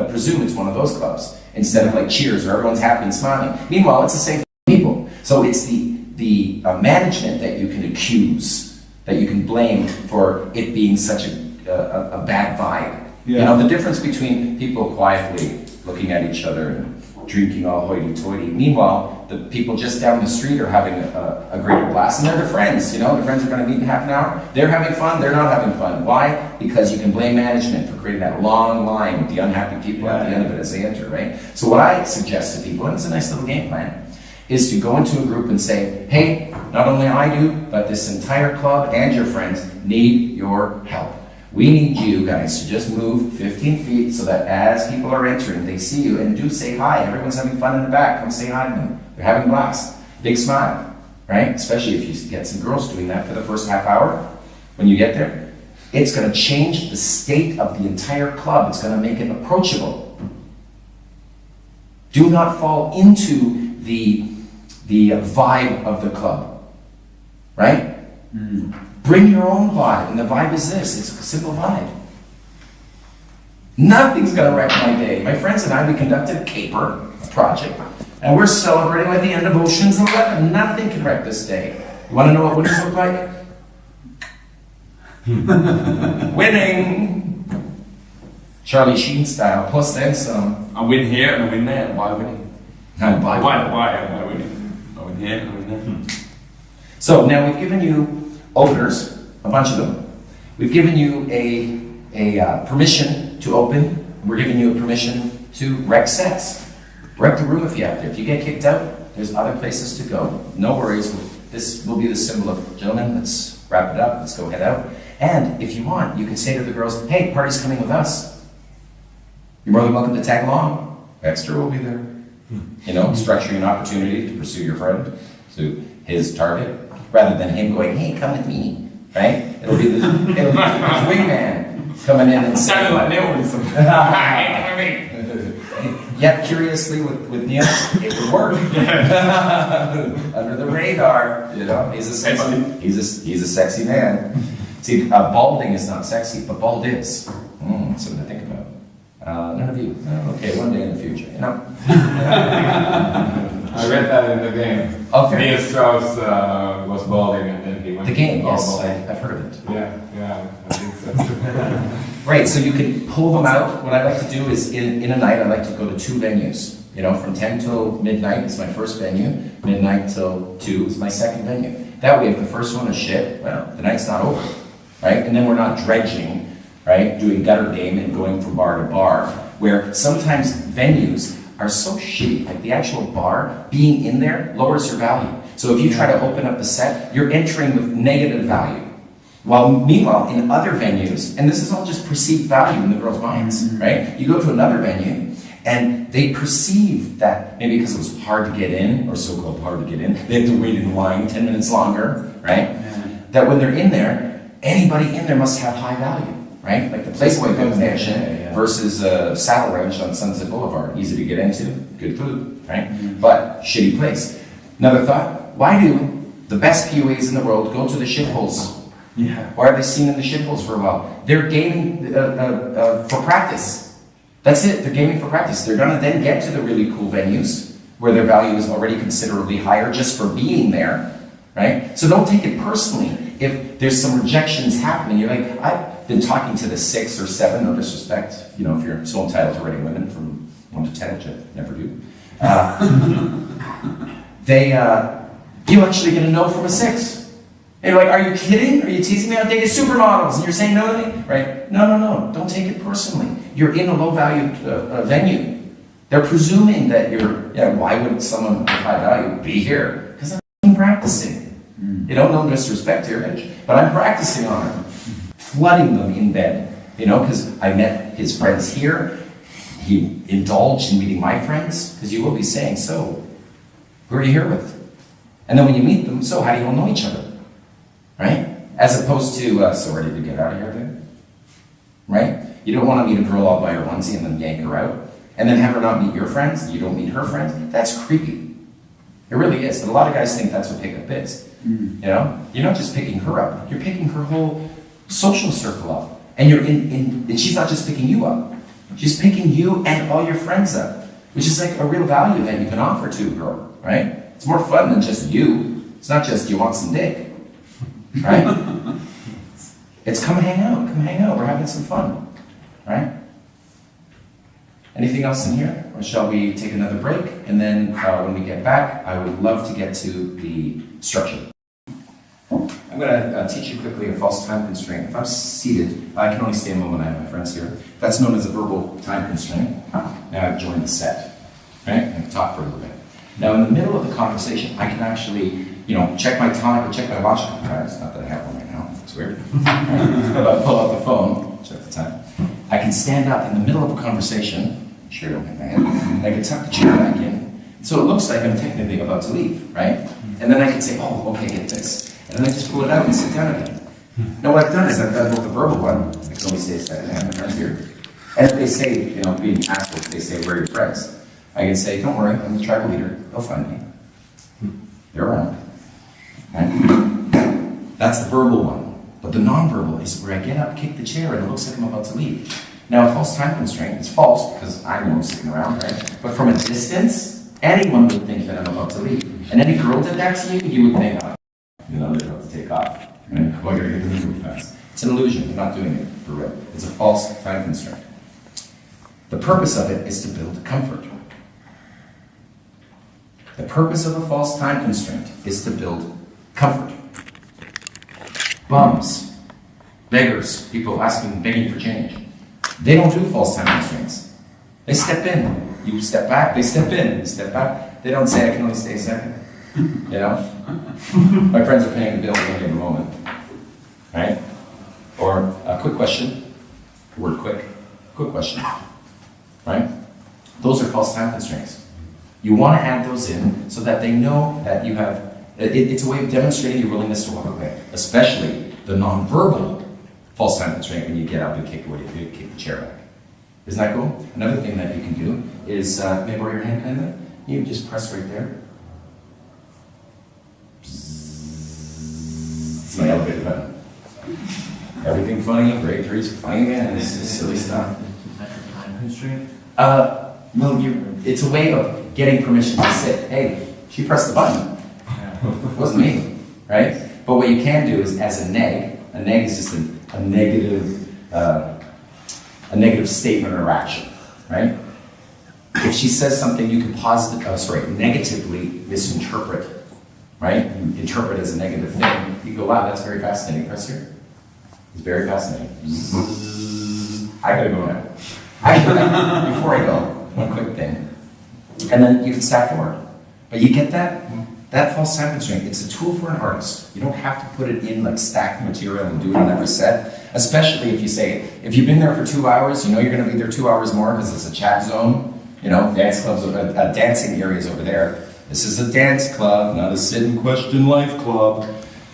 presume it's one of those clubs instead of like Cheers, where everyone's happy and smiling. Meanwhile, it's the same people. So it's the management that you can accuse, that you can blame for it being such a bad vibe. The difference between people quietly looking at each other and drinking all hoity-toity. Meanwhile, the people just down the street are having a greater blast, and they're their friends. The friends are going to meet in half an hour. They're having fun. They're not having fun. Why? Because you can blame management for creating that long line with the unhappy people at the end of it as they enter, right? So what I suggest to people, and it's a nice little game plan, is to go into a group and say, hey, not only I do, but this entire club and your friends need your help. We need you guys to just move 15 feet so that as people are entering, they see you and do say hi. Everyone's having fun in the back. Come say hi to them. They're having a blast. Big smile, right? Especially if you get some girls doing that for the first half hour when you get there. It's going to change the state of the entire club. It's going to make it approachable. Do not fall into the vibe of the club, right? Bring your own vibe, and the vibe is this. It's a simple vibe. Nothing's going to wreck my day. My friends and I, we conducted a caper project, and we're celebrating like the end of Ocean's 11. Nothing can wreck this day. You want to know what winners look like? Winning! Charlie Sheen style, plus then some. I win here and I win there. Why winning? Why winning? I win here and I win there. So now we've given you openers, a bunch of them. We've given you a permission to open. We're giving you a permission to rec sets. Rec the room if you have to. If you get kicked out, there's other places to go. No worries. This will be the symbol of, gentlemen, let's wrap it up. Let's go head out. And if you want, you can say to the girls, hey, party's coming with us. You're more than welcome to tag along. Extra will be there. You know, structuring an opportunity to pursue your friend to his target, rather than him going, hey, come with me, right? It'll be the wingman coming in and Sounded like Neil with some. Yet curiously with Neil, it would work. Under the radar, you know, he's a sexy man. See, balding is not sexy, but bald is. Something to think about. None of you. Okay, one day in the future, you know. I read that in the game. Okay. Neil Strauss was balding and then he went The game, bald. yes, I've heard of it. Yeah, I think so. Right, so you can pull them out. What I like to do is, in a night, I like to go to 2 venues. You know, from 10 till midnight is my first venue, midnight till 2 is my second venue. That way, if the first one is shit, well, the night's not over, right? And then we're not dredging, right, doing gutter game and going from bar to bar, where sometimes venues are so shitty, like the actual bar, being in there lowers your value. So if you try to open up the set, you're entering with negative value. While meanwhile, in other venues, and this is all just perceived value in the girls' minds, right? You go to another venue, and they perceive that, maybe because it was hard to get in, or so-called hard to get in, they have to wait in line 10 minutes longer, right? That when they're in there, anybody in there must have high value, right? Like the Playboy Convention versus Saddle Ranch on Sunset Boulevard. Easy to get into, good food, right? But shitty place. Another thought, why do the best PUAs in the world go to the shitholes? Yeah. Why are they seen in the shitholes for a while? They're gaming for practice. That's it, they're gaming for practice. They're gonna then get to the really cool venues where their value is already considerably higher just for being there, right? So don't take it personally if there's some rejections happening. You're like, I've been talking to the 6 or 7, no disrespect, you know, if you're so entitled to rating women from 1 to 10, which I never do. You actually get a no from a 6. And you're like, are you kidding? Are you teasing me? I'm dating supermodels, and you're saying no to me? Right? No. Don't take it personally. You're in a low-value venue. They're presuming that you're, why would someone with high value be here? Because I'm practicing. You know, no disrespect here, Rich, but I'm practicing on her. Flooding them in bed, you know, because I met his friends here. He indulged in meeting my friends, because you will be saying, so, who are you here with? And then when you meet them, so how do you all know each other? Right? As opposed to, so ready to get out of here then? Right? You don't want to meet a girl all by her onesie and then yank her out, and then have her not meet your friends, and you don't meet her friends. That's creepy. It really is. But a lot of guys think that's what pickup is. You know? You're not just picking her up, you're picking her whole social circle up. And you're and she's not just picking you up. She's picking you and all your friends up, which is like a real value that you can offer to a girl, right? It's more fun than just you. It's not just you want some dick. Right? It's come hang out, we're having some fun, right? Anything else in here? Or shall we take another break? And then when we get back, I would love to get to the structure. I'm going to teach you quickly a false time constraint. If I'm seated, I can only stay a moment, I have my friends here. That's known as a verbal time constraint. Now I've joined the set, right? I'm going to talk for a little bit. Now in the middle of the conversation, I can actually check my time or check my watch. It's not that I have one right now. It's weird. But I pull out the phone, check the time. I can stand up in the middle of a conversation. Sure, don't hit my head. I can tuck the chair back in. So it looks like I'm technically about to leave, right? And then I can say, oh, okay, get this. And then I just pull it out and sit down again. Now what I've done is I've done both the verbal one. I can only say a second, I have my friends here. And if they say, being assholes, they say, where are your friends? I can say, don't worry, I'm the tribal leader. They'll find me. They're around. Right? That's the verbal one. But the non-verbal is where I get up, kick the chair, and it looks like I'm about to leave. Now, a false time constraint is false because I know I'm sitting around, right? But from a distance, anyone would think that I'm about to leave. And any girl did that to you, you would think, they're about to take off. Right? Oh, I gotta get this really fast. It's an illusion. You're not doing it for real. It's a false time constraint. The purpose of it is to build comfort. The purpose of a false time constraint is to build comfort. Bums, beggars, people begging for change. They don't do false time constraints. They step in. You step back, they step in. You step back. They don't say, I can only stay a second. You know? My friends are paying the bill at any moment. Right? Or a quick question. The word quick. Quick question. Right? Those are false time constraints. You want to add those in so that they know that you have, it's a way of demonstrating your willingness to walk away, especially the nonverbal false time constraint when you get up and kick the chair back. Isn't that cool? Another thing that you can do is, maybe where your hand kind of, you can just press right there. It's my elevator button. Everything funny, grade 3's funny again, this is silly stuff. Time constraint? Well, it's a way of getting permission to sit. Hey, she pressed the button. It wasn't me, right? But what you can do is, as a neg is just a negative statement or action, right? If she says something you can negatively misinterpret, right? You interpret as a negative thing. You go, wow, that's very fascinating. Press here. It's very fascinating. I gotta go now. Actually, before I go, one quick thing. And then you can start forward. But you get that? That false time constraint, it's a tool for an artist. You don't have to put it in like stacked material and do it on every set. Especially if you say, if you've been there for 2 hours, you know you're gonna be there 2 hours more because it's a chat zone. You know, dance clubs, dancing areas over there. This is a dance club, not a sit and question life club,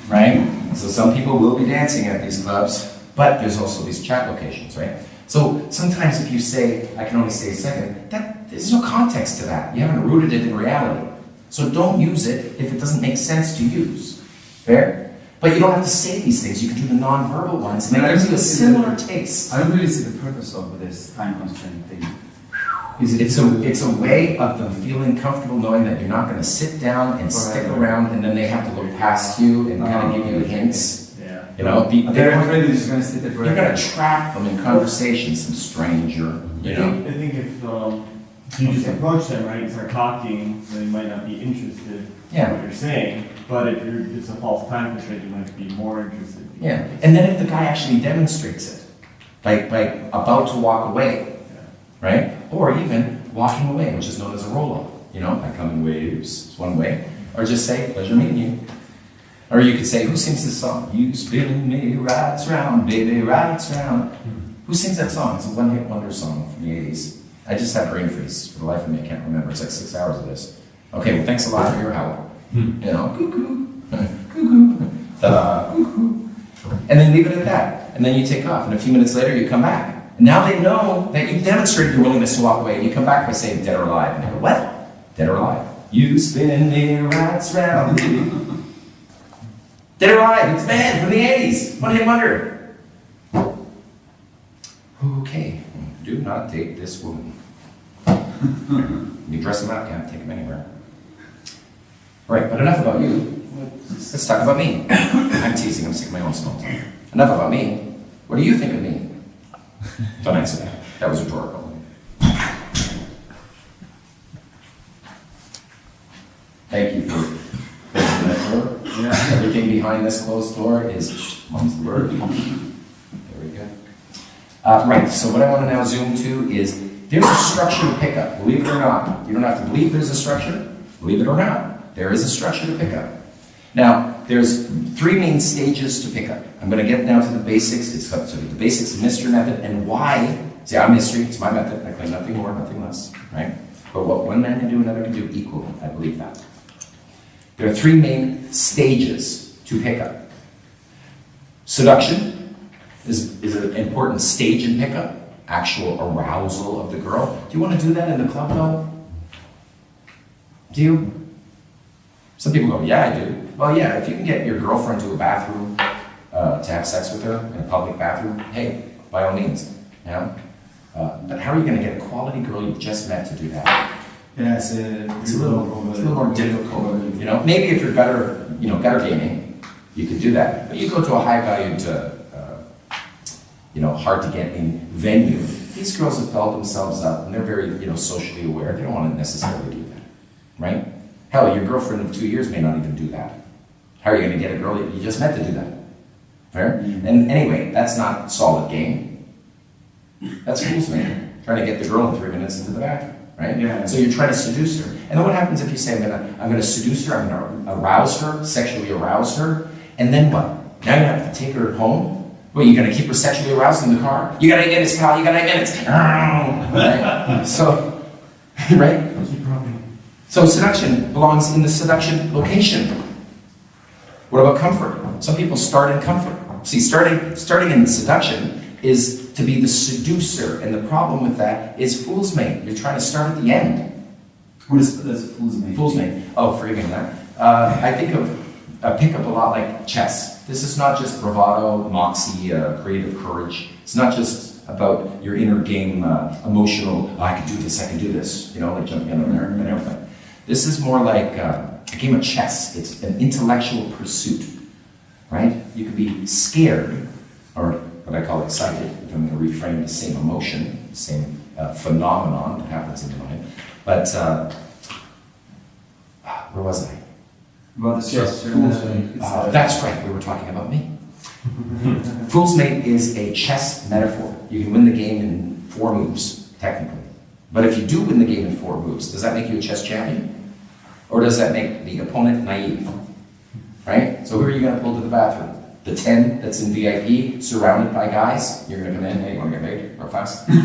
right? So some people will be dancing at these clubs, but there's also these chat locations, right? So sometimes if you say, I can only stay a second, there's no context to that. You haven't rooted it in reality. So don't use it if it doesn't make sense to use. Fair? But you don't have to say these things. You can do the non-verbal ones, and it gives you a similar taste. I don't really see the purpose of this time constraint thing. It's a way of them feeling comfortable knowing that you're not going to sit down and stick around, and then they have to look past you and kind of give you hints. Yeah. You know, They're afraid they're just going to sit there you're forever. going to trap them in conversation, some stranger. You know. I think if you just approach them, right, and start talking, they might not be interested Yeah. in what you're saying. But if it's a false time constraint, you might be more interested. Yeah, and then if the guy actually demonstrates it, like about to walk away, right? Or even walking away, which is known as a roll-up. You know, I come in waves, it's one way. Or just say, pleasure meeting you. Or you could say, who sings this song? You spin me right round, baby, right round. Who sings that song? It's a one-hit wonder song from the 80s. I just had brain freeze. For the life of me, I can't remember. It's like 6 hours of this. Okay, well, thanks a lot for your help. You know, cuckoo, cuckoo, ta-da, cuckoo. And then leave it at that. And then you take off. And a few minutes later, you come back. And now they know that you've demonstrated your willingness to walk away. And you come back by saying, dead or alive. And they go, what? Dead or alive? You spin me right round. Dead or alive. It's a band from the 80s. One hit wonder. Okay. Do not date this woman. You dress them out, can't take them anywhere. All right, but enough about you. Let's talk about me. I'm teasing, I'm sick of my own small talk. Enough about me. What do you think of me? Don't answer that. That was rhetorical. Thank you for closing that door. Yeah. Everything behind this closed door is mum's the word. There we go. Right, so what I want to now zoom to is there's a structure to pick up, believe it or not. You don't have to believe there's a structure, believe it or not. There is a structure to pick up. Now, there's 3 main stages to pick up. I'm going to get down to the basics. It's up to the basics of mystery method and why. See, I'm mystery, it's my method. I claim nothing more, nothing less, right? But what one man can do, another can do equally. I believe that. There are 3 main stages to pick up. Seduction is an important stage in pickup. Actual arousal of the girl. Do you want to do that in the club though? Do you? Some people go, yeah, I do. Well, yeah, if you can get your girlfriend to a bathroom to have sex with her in a public bathroom, hey, by all means, you know? But how are you going to get a quality girl you've just met to do that? Yeah, It's a little more difficult, you know? Maybe if you're better, better gaming, you could do that. But you go to a high-valued, hard to get in venue. These girls have built themselves up, and they're very, socially aware. They don't want to necessarily do that, right? Hell, your girlfriend of 2 years may not even do that. How are you going to get a girl that you just met to do that? Fair? And anyway, that's not solid game. That's fool's game. Trying to get the girl in 3 minutes into the bathroom, right? Yeah. So you're trying to seduce her. And then what happens if you say, I'm gonna seduce her, I'm gonna arouse her, sexually arouse her, and then what? Now you have to take her home? Well, you're gonna keep her sexually aroused in the car? You got 8 minutes, pal, you got 8 minutes. Right? So, right? So seduction belongs in the seduction location. What about comfort? Some people start in comfort. See, starting in seduction is to be the seducer, and the problem with that is fool's mate. You're trying to start at the end. What is that's fool's mate? Fool's mate. Oh, forgive me that. I think of pickup a lot like chess. This is not just bravado, moxie, creative courage. It's not just about your inner game, emotional, I can do this, you know, like jumping in there and everything. This is more like a game of chess. It's an intellectual pursuit, right? You could be scared, or what I call excited, if I'm going to reframe the same emotion, the same phenomenon that happens in the mind. But, where was I? About the Yes, structure. fool's mate. That's right, we were talking about me. Fool's mate is a chess metaphor. You can win the game in 4 moves, technically. But if you do win the game in 4 moves, does that make you a chess champion? Or does that make the opponent naive? Right? So who are you going to pull to the bathroom? The 10 that's in VIP, surrounded by guys? You're going to come in, hey, you want to get laid real fast? 5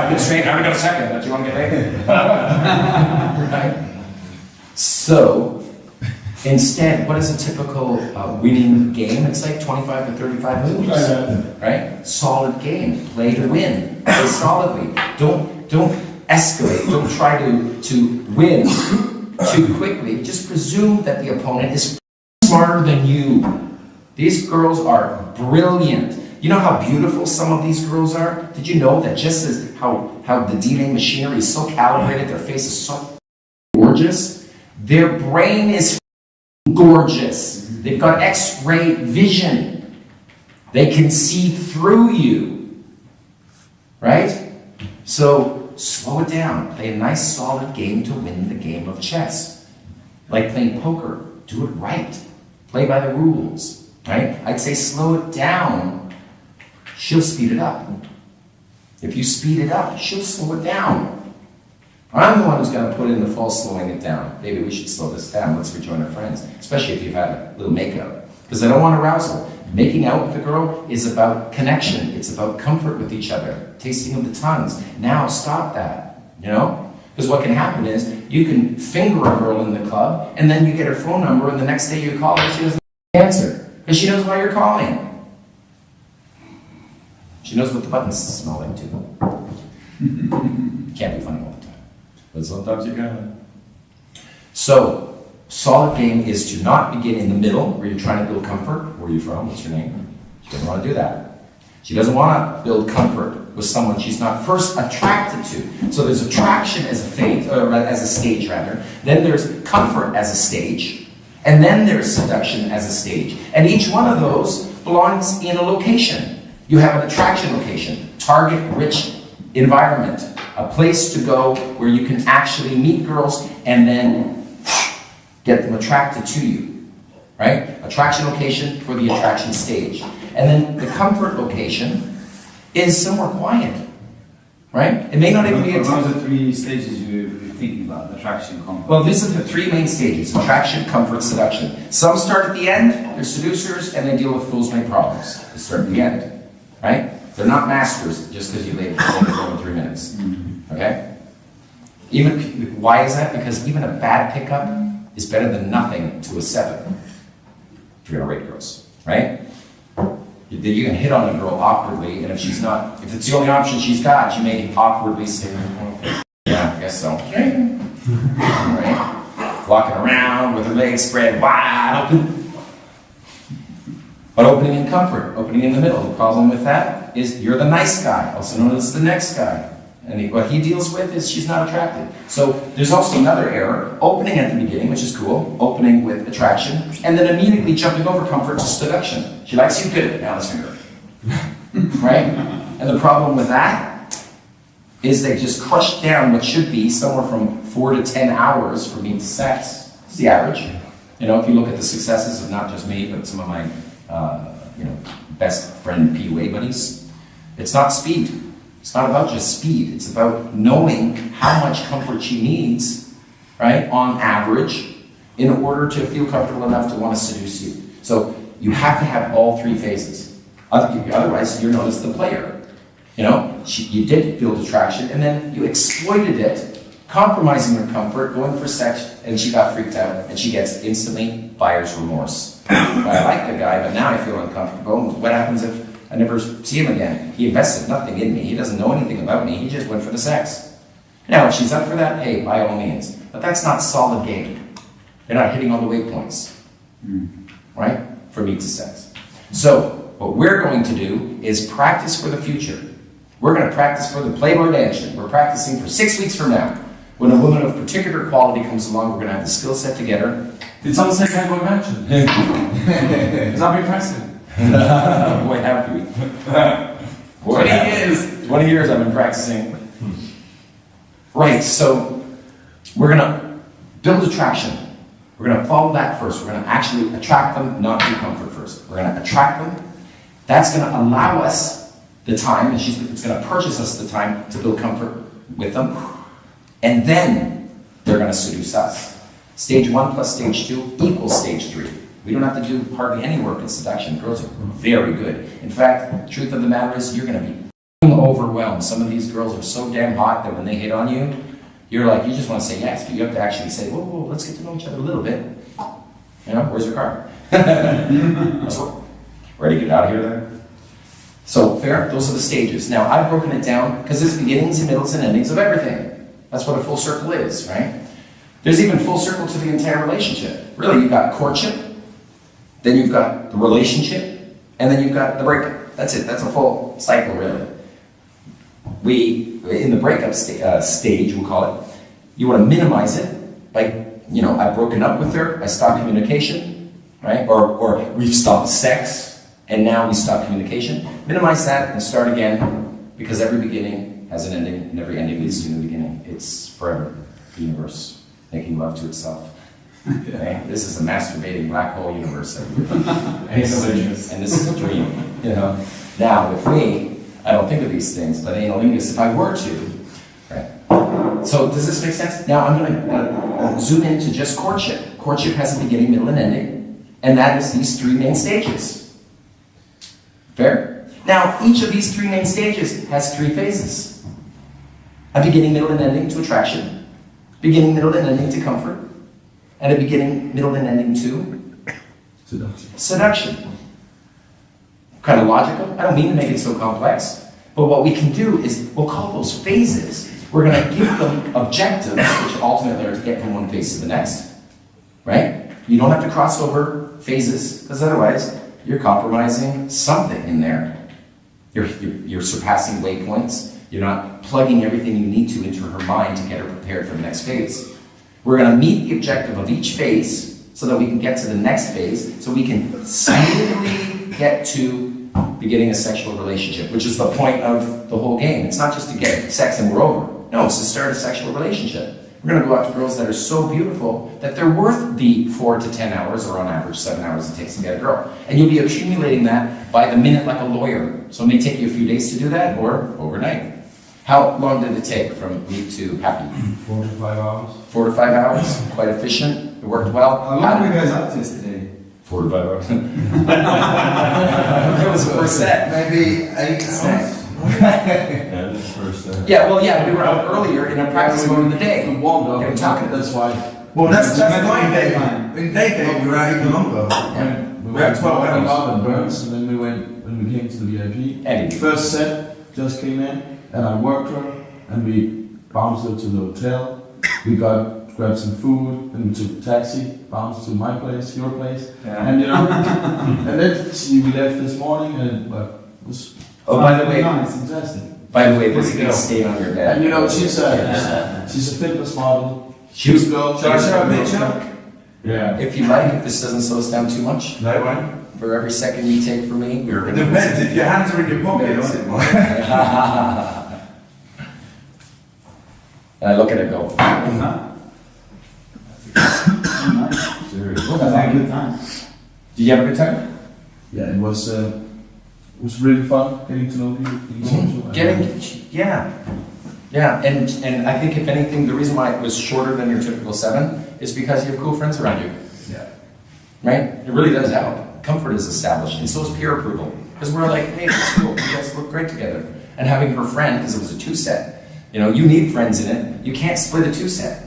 minutes straight, I already got a second, but you want to get laid? Right? So, instead, what is a typical winning game? It's like 25 to 35 moves, right? Solid game, play to win, play solidly. Don't escalate, don't try to win too quickly. Just presume that the opponent is smarter than you. These girls are brilliant. You know how beautiful some of these girls are? Did you know that just as how the DNA machinery is so calibrated, their face is so gorgeous? Their brain is gorgeous. They've got X-ray vision. They can see through you. Right? So, slow it down. Play a nice solid game to win the game of chess. Like playing poker. Do it right. Play by the rules. Right? I'd say slow it down. She'll speed it up. If you speed it up, she'll slow it down. I'm the one who's going to put in the full slowing it down. Maybe we should slow this down. Let's rejoin our friends. Especially if you've had a little makeout. Because I don't want arousal. Making out with a girl is about connection. It's about comfort with each other. Tasting of the tongues. Now stop that. You know? Because what can happen is you can finger a girl in the club and then you get her phone number and the next day you call her and she doesn't answer. Because she knows why you're calling. She knows what the buttons smell like too. Can't be funny all the time. But sometimes you can. So, solid game is to not begin in the middle where you're trying to build comfort. Where are you from? What's your name? She doesn't want to do that. She doesn't want to build comfort with someone she's not first attracted to. So there's attraction as a phase, or as a stage rather. Then there's comfort as a stage. And then there's seduction as a stage. And each one of those belongs in a location. You have an attraction location, target-rich environment, a place to go where you can actually meet girls and then get them attracted to you, right? Attraction location for the attraction stage. And then the comfort location is somewhere quiet, right? It may not even be a... What are the 3 stages you're thinking about? Attraction, comfort? Well, these are the 3 main stages: attraction, comfort, seduction. Some start at the end, they're seducers, and they deal with fool's mate problems. They start at the end, right? They're not masters just because you laid it in 3 minutes, okay? Why is that? Because even a bad pickup is better than nothing to a 7, if you're gonna rate girls, right? You can hit on a girl awkwardly, and if it's the only option she's got, you may awkwardly say, yeah, I guess so. Right? Walking around with her legs spread wide open. But opening in comfort, opening in the middle. The problem with that is you're the nice guy, also known as the next guy. And what he deals with is she's not attracted. So there's also another error. Opening at the beginning, which is cool. Opening with attraction. And then immediately jumping over comfort to seduction. She likes you, good. Now let's finger her. Right? And the problem with that is they just crush down what should be somewhere from 4 to 10 hours for meat to sex. It's the average. You know, if you look at the successes of not just me, but some of my best friend PUA buddies. It's not speed. It's not about just speed. It's about knowing how much comfort she needs, right, on average, in order to feel comfortable enough to want to seduce you. So you have to have all three phases. Otherwise, you're known as the player. You did build attraction, and then you exploited it, compromising her comfort, going for sex, and she got freaked out, and she gets instantly buyer's remorse. I like the guy, but now I feel uncomfortable. What happens if I never see him again? He invested nothing in me. He doesn't know anything about me. He just went for the sex. Now, if she's up for that, hey, by all means. But that's not solid game. They're not hitting all the waypoints, right, for me to sex. So, what we're going to do is practice for the future. We're going to practice for the Playboy Mansion. We're practicing for 6 weeks from now. When a woman of particular quality comes along, we're going to have the skill set together. Did someone say Playboy Mansion? Is that impressive? Boy, have we. 20 years. 20 years I've been practicing. Right, so we're going to build attraction. We're going to follow that first. We're going to actually attract them, not do comfort first. We're going to attract them. That's going to allow us the time, and it's going to purchase us the time to build comfort with them. And then they're going to seduce us. Stage 1 plus stage 2 equals stage 3. We don't have to do hardly any work in seduction. Girls are very good. In fact, the truth of the matter is you're going to be overwhelmed. Some of these girls are so damn hot that when they hit on you, you just want to say yes, but you have to actually say, whoa, let's get to know each other a little bit. Where's your car? Ready to get out of here then? So, fair? Those are the stages. Now, I've broken it down because there's beginnings and middles and endings of everything. That's what a full circle is, right? There's even full circle to the entire relationship. Really, you've got courtship, then you've got the relationship, and then you've got the breakup. That's it. That's a full cycle, really. In the breakup stage, we'll call it, you want to minimize it by, I've broken up with her, I stopped communication, right? Or we've stopped sex, and now we stop communication. Minimize that and start again, because every beginning has an ending, and every ending leads to a new beginning. It's forever, the universe, making love to itself. Okay? This is a masturbating black hole universe. And this is a dream. Now, with me, I don't think of these things, but analingus, if I were to, right? So, does this make sense? Now, I'm going to zoom into just courtship. Courtship has a beginning, middle, and ending, and that is these 3 main stages. Fair? Now, each of these 3 main stages has 3 phases. A beginning, middle, and ending to attraction, beginning, middle, and ending to comfort, and a beginning, middle, and ending to seduction. Kind of logical. I don't mean to make it so complex, but what we can do is we'll call those phases. We're going to give them objectives, which ultimately are to get from one phase to the next. Right? You don't have to cross over phases, because otherwise you're compromising something in there. You're surpassing waypoints. You're not plugging everything you need to into her mind to get her prepared for the next phase. We're going to meet the objective of each phase so that we can get to the next phase, so we can smoothly get to beginning a sexual relationship, which is the point of the whole game. It's not just to get sex and we're over. No, it's to start a sexual relationship. We're going to go out to girls that are so beautiful that they're worth the 4 to 10 hours, or on average 7 hours it takes to get a girl. And you'll be accumulating that by the minute like a lawyer. So it may take you a few days to do that, or overnight. How long did it take from weak to happy? 4 to 5 hours. 4 to 5 hours, quite efficient. It worked well. How long were you guys up to today? 4 to 5 hours. That was the first set. Maybe 8 hours. Yeah, this first Yeah, we were out earlier in a practice mode in the day. We warmed up. They were talking. That's why. Well, that's my daytime. day. In daytime, we were out even longer. We We had went 12 warming hours. up and burns, and then when we came to the VIP. And First set just came in, and I worked her, and we bounced her to the hotel. We grabbed some food, and we took a taxi, bounced to my place, your place, and and then we left this morning, and it was. oh, by the way, Fantastic. this is staying on your bed. And she's a fitness model. She was. Shall I show a picture? Yeah. If you like, if this doesn't slow us down too much, No one. for every second you take from me, we're It depends if your hands are in your pocket, won't it? And I look at it and go, Nice. Serious. I had a good time. did you have a good time? yeah, it was really fun getting to know people, being social. And I think if anything, the reason why it was shorter than your typical 7 is because you have cool friends around you. Yeah. Right? It really does help. Comfort is established, and so is peer approval. Because we're like, hey, it's cool, you guys look great together. And having her friend, because it was a 2-set, you know, you need friends in it. You can't split a 2-set.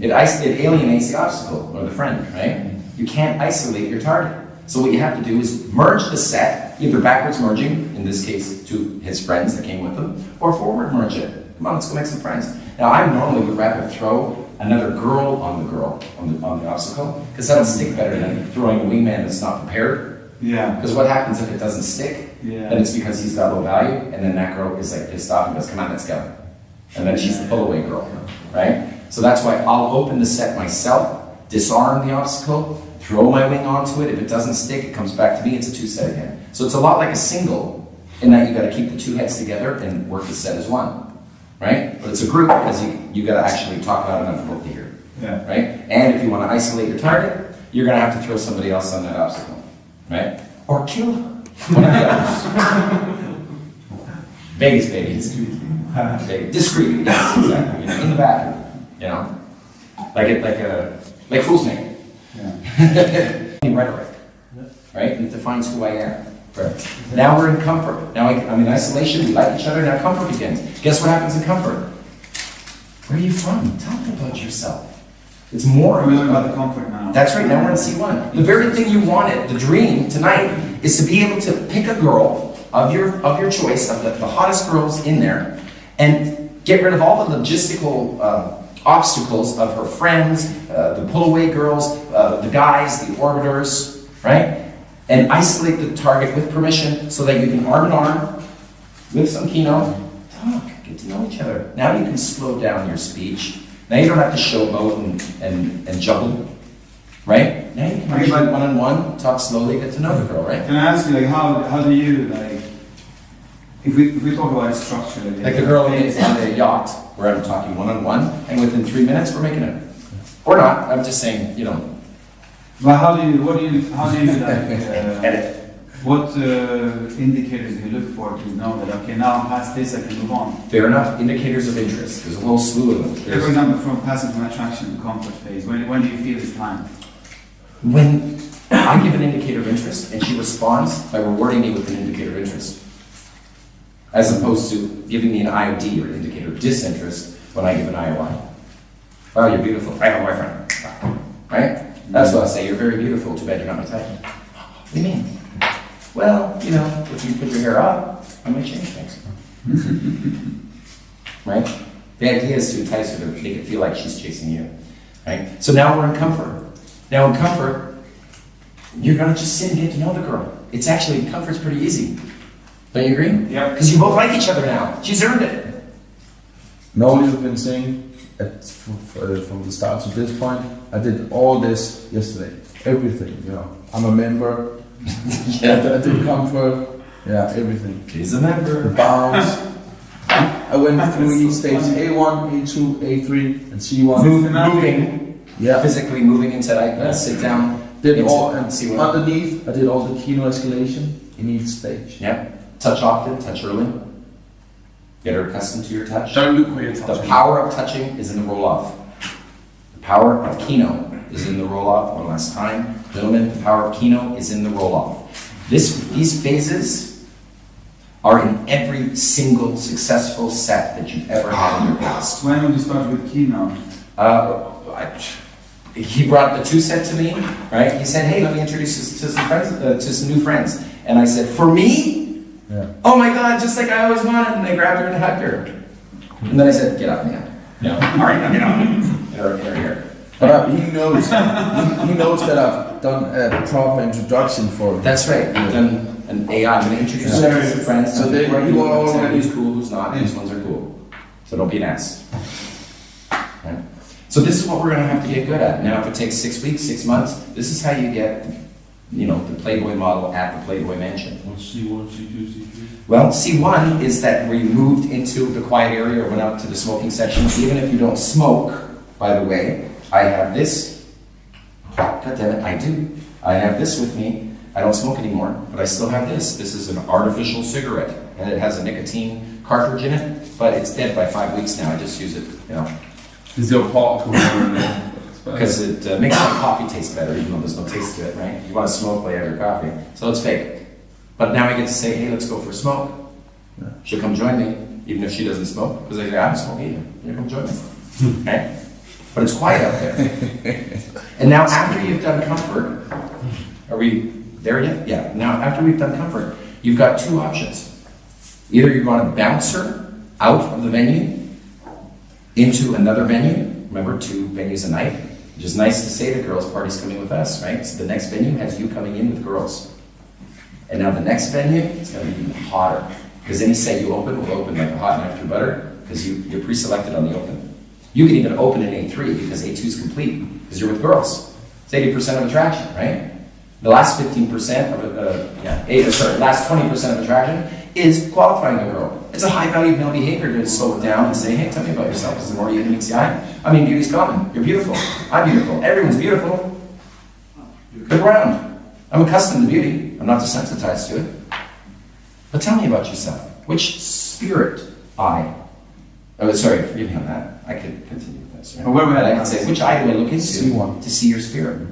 It alienates the obstacle, or the friend, right? You can't isolate your target. So what you have to do is merge the set, either backwards merging, in this case to his friends that came with him, or forward merge it. Come on, let's go make some friends. Now I normally would rather throw another girl on the obstacle, because that'll stick better than throwing a wingman that's not prepared. Yeah. Because what happens if it doesn't stick? Yeah. Then it's because he's got low value, and then that girl is like pissed off and goes, come on, let's go. And then she's the pull-away girl, right? So that's why I'll open the set myself, disarm the obstacle, throw my wing onto it. If it doesn't stick, it comes back to me. It's a 2-set again. So it's a lot like a single, in that you got to keep the 2 heads together and work the set as one, right? But it's a group because you got to actually talk loud enough for both to hear, Yeah. right? And if you want to isolate your target, you're going to have to throw somebody else on that obstacle, right? Or kill one of the others. Vegas, baby. Discreetly, yes, exactly. You know, in the bathroom, you know, like Fool's Name. Yeah. Rhetoric, right? It defines who I am. Right. Now we're in comfort. Now I'm in isolation. We like each other. Now comfort begins. Guess what happens in comfort? Where are you from? Tell me about yourself. It's more. We're learning about the comfort now. That's right. Now we're in C1. The very thing you wanted, the dream tonight, is to be able to pick a girl of your choice, of the hottest girls in there, and get rid of all the logistical obstacles of her friends, the pull-away girls, the guys, the orbiters, right? And isolate the target with permission so that you can arm in arm with some keynote, talk, get to know each other. Now you can slow down your speech. Now you don't have to showboat and juggle, right? Now you can actually one-on-one, talk slowly, get to know the girl, right? Can I ask you, like, how do you, like, if we talk about structure, like the girl on the yacht, where I'm talking one-on-one, and within 3 minutes we're making it. Or not, I'm just saying, you know. Well, how do you like, Edit. what indicators do you look for to know that, okay, now I'm past this, I can move on? Fair enough, indicators of interest. There's a whole slew of them. For example, from passing from attraction to comfort phase, when do you feel it's time? When I give an indicator of interest and she responds by rewarding me with an indicator of interest, as opposed to giving me an IOD or indicator of disinterest when I give an IOI. Wow, you're beautiful. I have a boyfriend. Right? That's what I say. You're very beautiful. Too bad you're not my type. What do you mean? Well, you know, if you put your hair up, I might change things. Right? The idea is to entice her to make it feel like she's chasing you. Right? So now we're in comfort. Now in comfort, you're gonna just sit and get to know the girl. It's actually, comfort's pretty easy. Don't you agree? Yeah. Because you both like each other now. She's earned it. No, you've been saying from the start to this point, I did all this yesterday. Everything, you know. I'm a member. I did comfort. Yeah, everything. She's a member. The bounce. I went through each stage, A1, A2, A3, and C1. Moving. Yeah. Physically moving into that, sit down. Did into all, and C1. underneath, I did all the keynote escalation in each stage. Yeah. Touch often, touch early. Get her accustomed to your touch. Don't look where you're touching. The power of touching is in the roll-off. The power of keynote is in the roll-off. One last time. Gentlemen, the power of keynote is in the roll-off. These phases are in every single successful set that you've ever had in your past. When would you start with keynote? He brought the 2-set to me, right? He said, hey, let me introduce you to some friends, to some new friends. And I said, for me? Yeah. Oh my God, just like I always wanted. And I grabbed her and hugged her. And then I said, get up, man. No. All right, now get up. Here. But he knows. he knows that I've done a proper introduction for him. That's right. I've done an AI. I'm going to introduce you to some friends. So they were already who's cool, who's not. These ones are cool. So don't be an ass. Right? So this is what we're going to have to get good at. Now, if it takes 6 weeks, 6 months, this is how you get, you know, the Playboy model at the Playboy mansion. What's C1, C2, C3? Well, C1 is that where you moved into the quiet area or went out to the smoking section. Even if you don't smoke, by the way, I have this. God damn it, I do. I have this with me. I don't smoke anymore, but I still have this. This is an artificial cigarette, and it has a nicotine cartridge in it, but it's dead by 5 weeks now. I just use it, you know. Is your particle in there? Because it makes my coffee taste better, even though there's no taste to it, right? You want to smoke while you have your coffee. So it's fake. But now I get to say, hey, let's go for a smoke. Yeah. She'll come join me, even if she doesn't smoke, because I say, I don't smoke either. You come join me. Right? But it's quiet out there. And now after you've done comfort, are we there yet? Yeah. Now after we've done comfort, you've got two options. Either you're going to bounce her out of the venue into another venue. Remember, 2 venues a night, which is nice to say to girls, party's coming with us, right? So the next venue has you coming in with girls. And now the next venue is going to be even hotter. Because any set you open will open like a hot knife through butter, because you're pre-selected on the open. You can even open in A3 because A2 is complete, because you're with girls. It's 80% of attraction, right? The last 15% of last 20% of attraction is qualifying a girl. It's a high-value male behavior to slow it down and say, hey, tell me about yourself, because the more you can meet the eye. I mean, beauty's common. You're beautiful. I'm beautiful. Everyone's beautiful. Look around. I'm accustomed to beauty. I'm not desensitized to it. But tell me about yourself. Which spirit eye? Oh, sorry, forgive me on that. I could continue with this. Right? Well, where I could say, which eye do I look into C1. to see your spirit?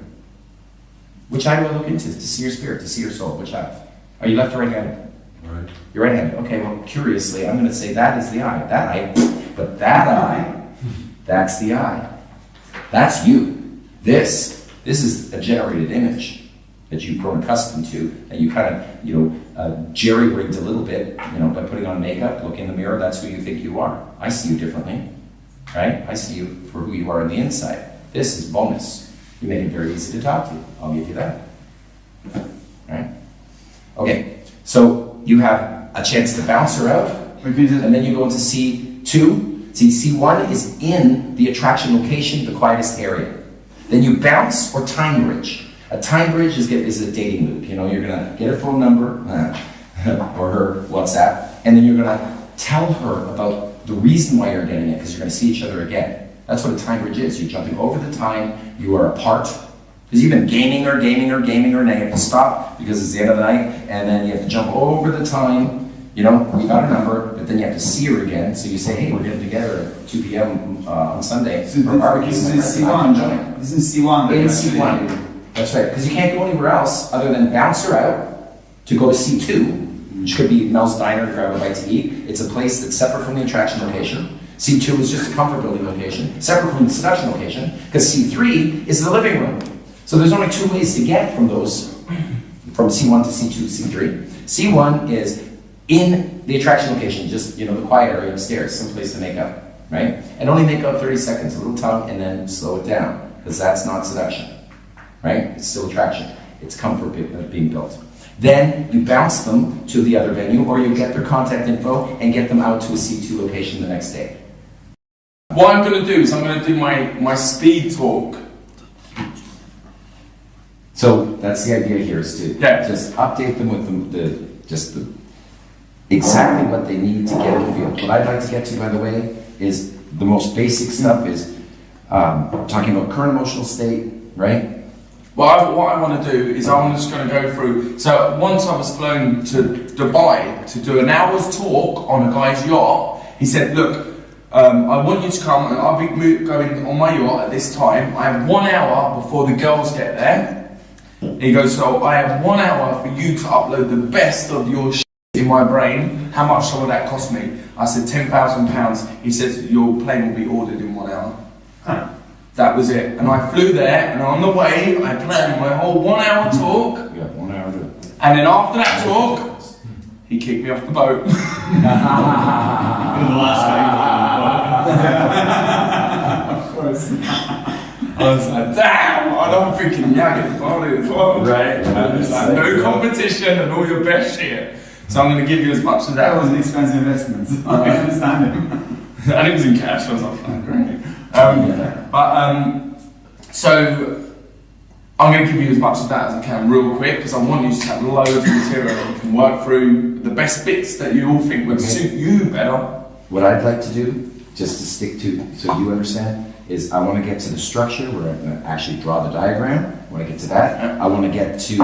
Which eye do I look into to see your spirit, to see your soul? Which eye? Are you left or right-handed? Right. You're right-handed. Okay, well, curiously, I'm going to say that is the eye. That eye. But that eye, that's the eye. That's you. This is a generated image that you've grown accustomed to, and you kind of, jerry-rigged a little bit, by putting on makeup, look in the mirror, that's who you think you are. I see you differently, right? I see you for who you are on the inside. This is bonus. You make it very easy to talk to. I'll give you that. Right? Okay, so you have a chance to bounce her out, and then you go into C2. See, C1 is in the attraction location, the quietest area. Then you bounce or time bridge. A time bridge is a dating loop. You're gonna get her phone number or her WhatsApp, and then you're gonna tell her about the reason why you're getting it, because you're gonna see each other again. That's what a time bridge is. You're jumping over the time, you are apart. Because you've been gaming her, and now you have to stop because it's the end of the night, and then you have to jump over the time. You got her number, but then you have to see her again. So you say, hey, we're getting together at 2 p.m. On Sunday for barbecue. This is C1. This is C1. In C1. That's right, because you can't go anywhere else other than bounce her out to go to C2, which could be Mel's Diner to grab a bite to eat. It's a place that's separate from the attraction location. C2 is just a comfort building location, separate from the seduction location, because C3 is the living room. So there's only 2 ways to get from C1 to C2 to C3. C1 is in the attraction location, just, the quiet area upstairs, some place to make up, right? And only make up 30 seconds, a little tongue, and then slow it down, because that's not seduction. Right? It's still attraction. It's comfort being built. Then you bounce them to the other venue, or you get their contact info and get them out to a C2 location the next day. What I'm going to do is I'm going to do my speed talk. So that's the idea here, is to just update them with the exactly what they need to get in the field. What I'd like to get to, by the way, is the most basic stuff is talking about current emotional state, right? Well, what I want to do is I'm just going to go through. So once I was flown to Dubai to do an hour's talk on a guy's yacht, he said, look, I want you to come and I'll be going on my yacht at this time. I have 1 hour before the girls get there. He goes, so I have 1 hour for you to upload the best of your shit in my brain. How much will that cost me? I said £10,000. He says, your plane will be ordered in 1 hour. Huh. That was it. And I flew there, and on the way, I planned my whole 1 hour talk. Yeah, 1 hour to. And then after that talk, he kicked me off the boat. I was like, damn! And I'm thinking, yeah, I get funny as well. Right. And it's like, no competition and all your best shit. So I'm going to give you as much of that. That was an expensive investment. I understand it. And it was in cash, I was like, oh, great. So I'm going to give you as much of that as I can real quick, because I want you to have loads of material that you can work through the best bits that you all think would suit you better. What I'd like to do, just to stick to, so you understand, is I want to get to the structure where I'm going to actually draw the diagram. I want to get to that. I want to get to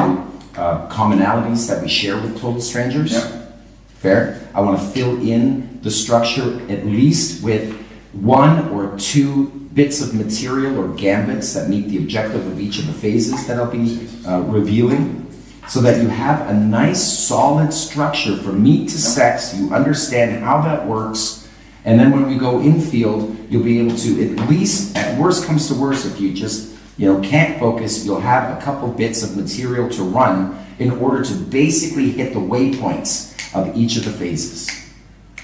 commonalities that we share with total strangers. Fair. I want to fill in the structure at least with 1 or 2 bits of material or gambits that meet the objective of each of the phases that I'll be revealing, so that you have a nice solid structure from meat to sex. You understand how that works, and then when we go in field, you'll be able to, at least, at worst comes to worst, if you just can't focus, you'll have a couple bits of material to run in order to basically hit the waypoints of each of the phases,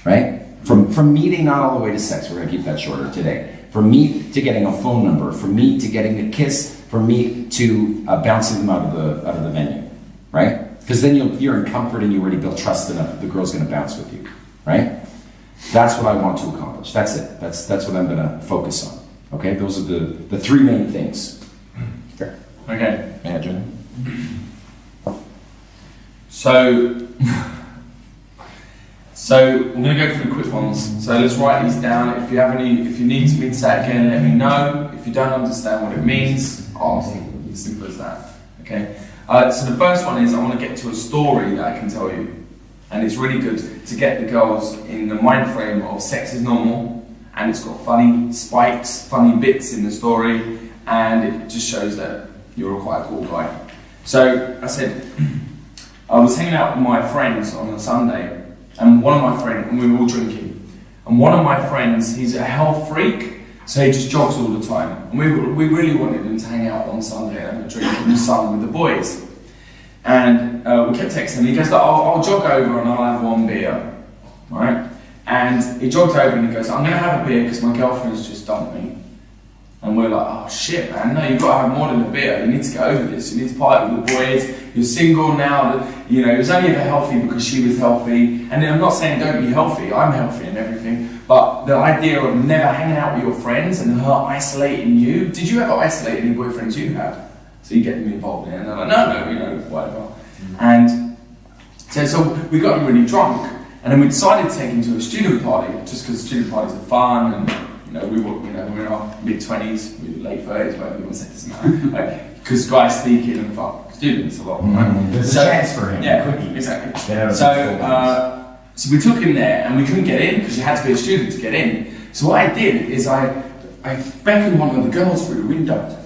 right? From meeting, not all the way to sex, we're gonna keep that shorter today. From meet to getting a phone number, from meet to getting a kiss, from meet to bouncing them out of the venue, right? Because then you're in comfort and you already built trust enough that the girl's gonna bounce with you, right? That's what I want to accomplish. That's it. That's what I'm gonna focus on. Okay, those are the 3 main things. Fair. Okay. Imagine. So I'm going to go through quick ones. So let's write these down. If you need me to say it again, let me know. If you don't understand what it means, ask. As simple as that. Okay. So the first one is I want to get to a story that I can tell you, and it's really good to get the girls in the mind frame of sex is normal, and it's got funny spikes, funny bits in the story, and it just shows that you're quite a cool guy. So I said I was hanging out with my friends on a Sunday. And one of my friends, and we were all drinking, and one of my friends, he's a health freak, so he just jogs all the time. And we really wanted him to hang out on Sunday and have a drink in the sun with the boys. And we kept texting, he goes, I'll jog over and I'll have 1 beer, right? And he jogged over and he goes, I'm going to have a beer because my girlfriend's just dumped me. And we're like, oh shit man, no, you've got to have more than a beer, you need to get over this, you need to party with the boys, you're single now, he was only ever healthy because she was healthy, and I'm not saying don't be healthy, I'm healthy and everything, but the idea of never hanging out with your friends and her isolating you, did you ever isolate any boyfriends you had? So you get them involved in it, and they're like, no, whatever. And so we got him really drunk, and then we decided to take him to a student party, just because student parties are fun, and we were in our mid-20s, we were late 30s, whatever you want to say, doesn't matter. Because guys speaking and fuck students a lot, right? There's a chance for him. Yeah, quickie. Exactly. Yeah, so we took him there, and we couldn't get in because you had to be a student to get in. So what I did is I beckoned one of the girls through the window.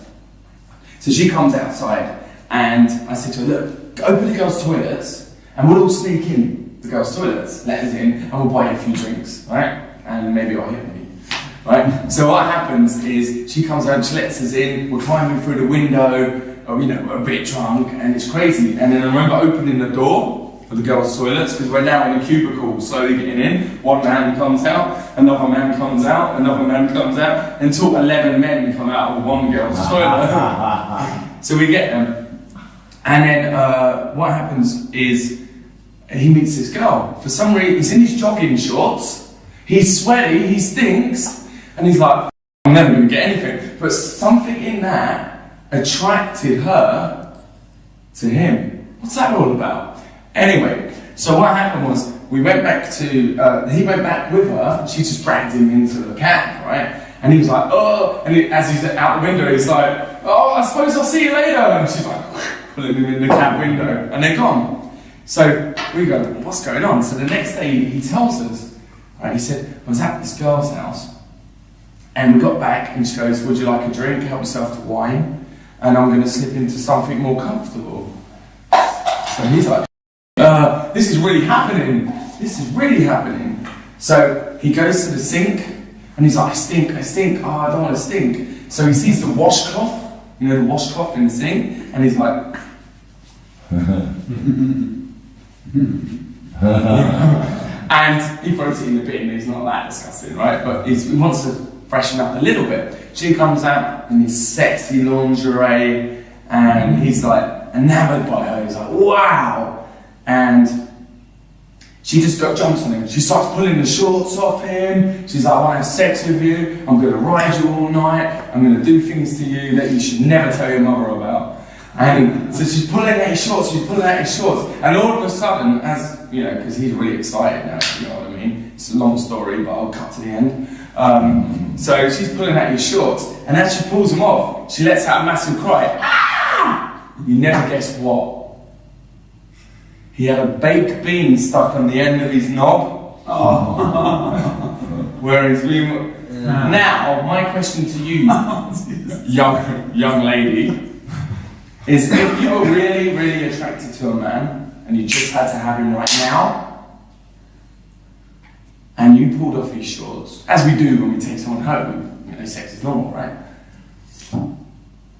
So she comes outside, and I said to her, look, open the girls' toilets, and we'll all sneak in the girls' toilets, let us in, and we'll buy you a few drinks, right? And maybe I'll hit me. Right? So what happens is she comes out, she lets us in, we're climbing through the window, we're a bit drunk, and it's crazy. And then I remember opening the door for the girls' toilets, because we're now in a cubicle, slowly getting in. One man comes out, another man comes out, another man comes out, until 11 men come out of one girl's toilet. So we get them. And then what happens is he meets this girl. For some reason, he's in his jogging shorts, he's sweaty, he stinks, and he's like, I'm never going to get anything. But something in that attracted her to him. What's that all about? Anyway, so what happened was, we went back to, he went back with her, she just dragged him into the camp, right? And he was like, oh, and as he's out the window, he's like, oh, I suppose I'll see you later. And she's like, pulling him in the cab window, and they're gone. So we go, what's going on? So the next day he tells us, right, he said, I was at this girl's house, and we got back, and she goes, would you like a drink? Help yourself to wine, and I'm going to slip into something more comfortable. So he's like, this is really happening. This is really happening. So he goes to the sink, and he's like, I stink. Oh, I don't want to stink. So he sees the washcloth, the washcloth in the sink, and he's like, and he throws it in the bin, and he's not that disgusting, right? But he wants to freshen up a little bit. She comes out in his sexy lingerie, and he's like enamored by her. He's like, wow! And she just jumps on him. She starts pulling the shorts off him. She's like, I want to have sex with you. I'm going to ride you all night. I'm going to do things to you that you should never tell your mother about. And so she's pulling out his shorts, and all of a sudden, as you know, because he's really excited now, you know what I mean? It's a long story, but I'll cut to the end. So she's pulling out his shorts, and as she pulls them off, she lets out a massive cry. Ah! You never guess what he had a baked bean stuck on the end of his knob. Whereas we. Now, my question to you, young lady, is if you were really, really attracted to a man and you just had to have him right now, and you pulled off his shorts, as we do when we take someone home, you know, sex is normal, right?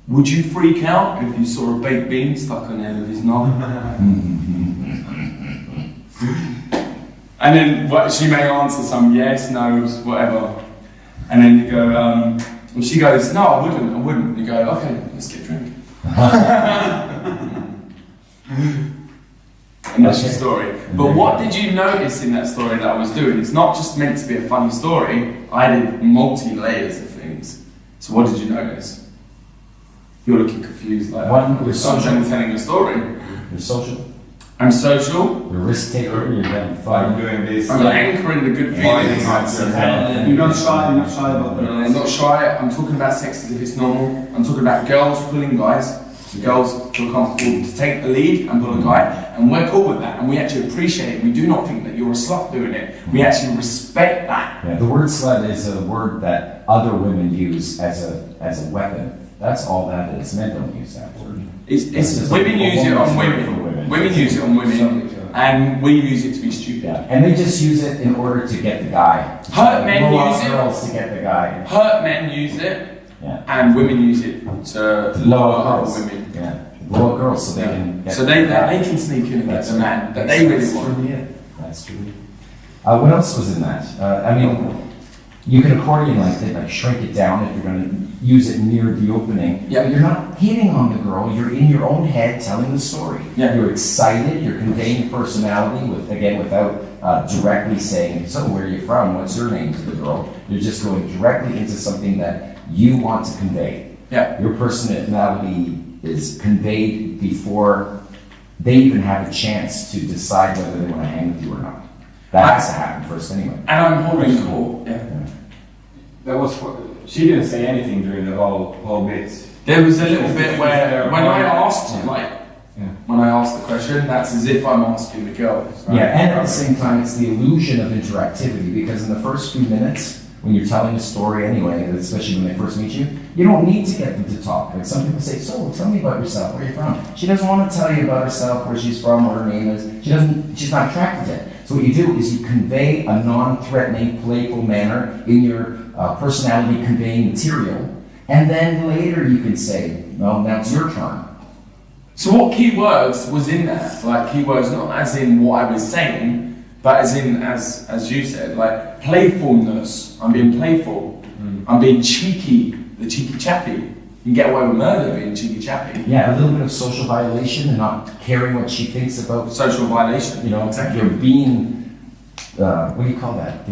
Would you freak out if you saw a baked bean stuck on the end of his knob? And then she may answer some yes, no, whatever. And then you go, and she goes, no, I wouldn't. You go, okay, let's get a drink. And that's your story. But what did you notice in that story that I was doing? It's not just meant to be a funny story. I did multi-layers of things. So what did you notice? You're looking confused, like You're social. telling a story. You're social. I'm social. You're a risk taker. You're having fun. I'm doing this. I'm anchoring the good feelings. You're not shy about that. I'm not shy. I'm talking about sex as if it's normal. I'm talking about girls pulling guys. The girls feel comfortable to take the lead and pull a guy, and we're cool with that, and we actually appreciate it. We do not think that you're a slut doing it. We actually respect that. Yeah, the word slut is a word that other women use as a weapon. That's all that is. Men don't use that word. It's women use it on women. Women use it on women, and we use it to be stupid. Yeah, and they just use it in order to get the guy. Hurt men use it. Girls to get the guy. Hurt men use it, Yeah. and women use it to Lower other girls. women. Yeah, lower girls so they can get So they can sneak in and get the man that they really want. That's true. What else was in that? I mean, you can accordion like shrink it down if you're going to use it near the opening. Yeah. But you're not hitting on the girl. You're in your own head telling the story. Yeah. You're excited. You're conveying personality without directly saying, "So where are you from? What's your name?" to the girl. You're just going directly into something that you want to convey. Yeah. Your personality is conveyed before they even have a chance to decide whether they want to hang with you or not. That has to happen first anyway. And I'm holding court. Yeah. That was. She didn't say anything during the whole bit. There was a little bit where when I asked, when I asked the question, that's as if I'm asking the girl. Right? Yeah, and at the same time, it's the illusion of interactivity, because in the first few minutes, when you're telling a story anyway, especially when they first meet you, you don't need to get them to talk. Like some people say, "So, tell me about yourself. Where are you from?" She doesn't want to tell you about herself, where she's from, what her name is. She's not attracted to it. So what you do is you convey a non-threatening, playful manner in your personality conveying material, and then later you can say, "Well, now it's your turn." So what keywords was in there? Like keywords not as in what I was saying, but as in, as you said, like playfulness. I'm being playful. I'm being cheeky, the cheeky chappy. You can get away with murder being cheeky chappy. Yeah, a little bit of social violation and not caring what she thinks about. Social violation. You know, you're being, what do you call that?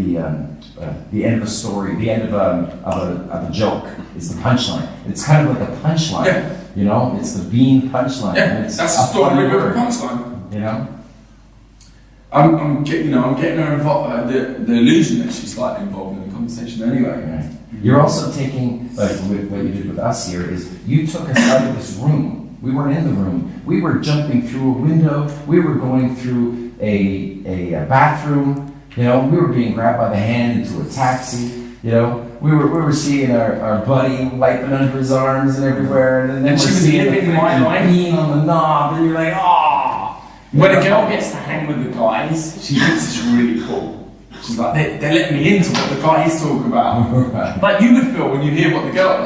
The end of a story, the end of a joke is the punchline. It's kind of like a punchline. Yeah. You know, it's the bean punchline. Yeah, It's that's a the story funny with a word, punchline. You know? I'm getting her involved. The illusion that she's slightly involved in the conversation anyway. Right. You're also taking, like with what you did with us here, is you took us out of this room. We weren't in the room. We were jumping through a window. We were going through a bathroom. You know, we were being grabbed by the hand into a taxi. You know, we were seeing our buddy wiping under his arms and everywhere, and then And she we're was seeing the living my freaking life. bean on the knob, and you're like, "Oh!" When a girl gets to hang with the guys, she thinks it's really cool. She's like, they're letting me into what the guys talk about. Like you would feel when you hear what the girl,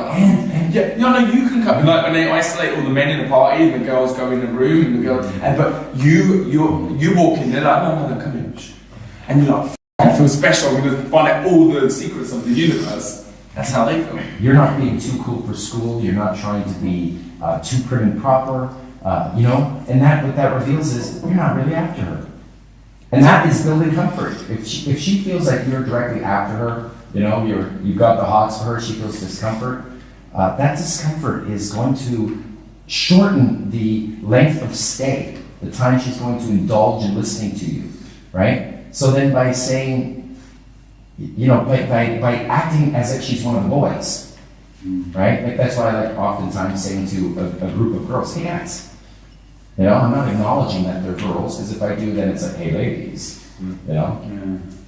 you can come, like when they isolate all the men in the party and the girls go in the room and the girls, but you walk in, they're like, no, come in. And you're like, I feel special, I'm going to find out all the secrets of the universe. That's how they feel. You're not being too cool for school. You're not trying to be too prim and proper. You know, and what that reveals is you're not really after her. And that is building comfort. If she feels like you're directly after her, you know, you've got the hots for her, she feels discomfort, that discomfort is going to shorten the length of stay, the time she's going to indulge in listening to you, right? So then by saying, you know, by acting as if she's one of the boys, right? Like that's why I like oftentimes saying to a group of girls, "Hey guys, You know, I'm not acknowledging that they're girls, because if I do, then it's like, hey ladies, you know?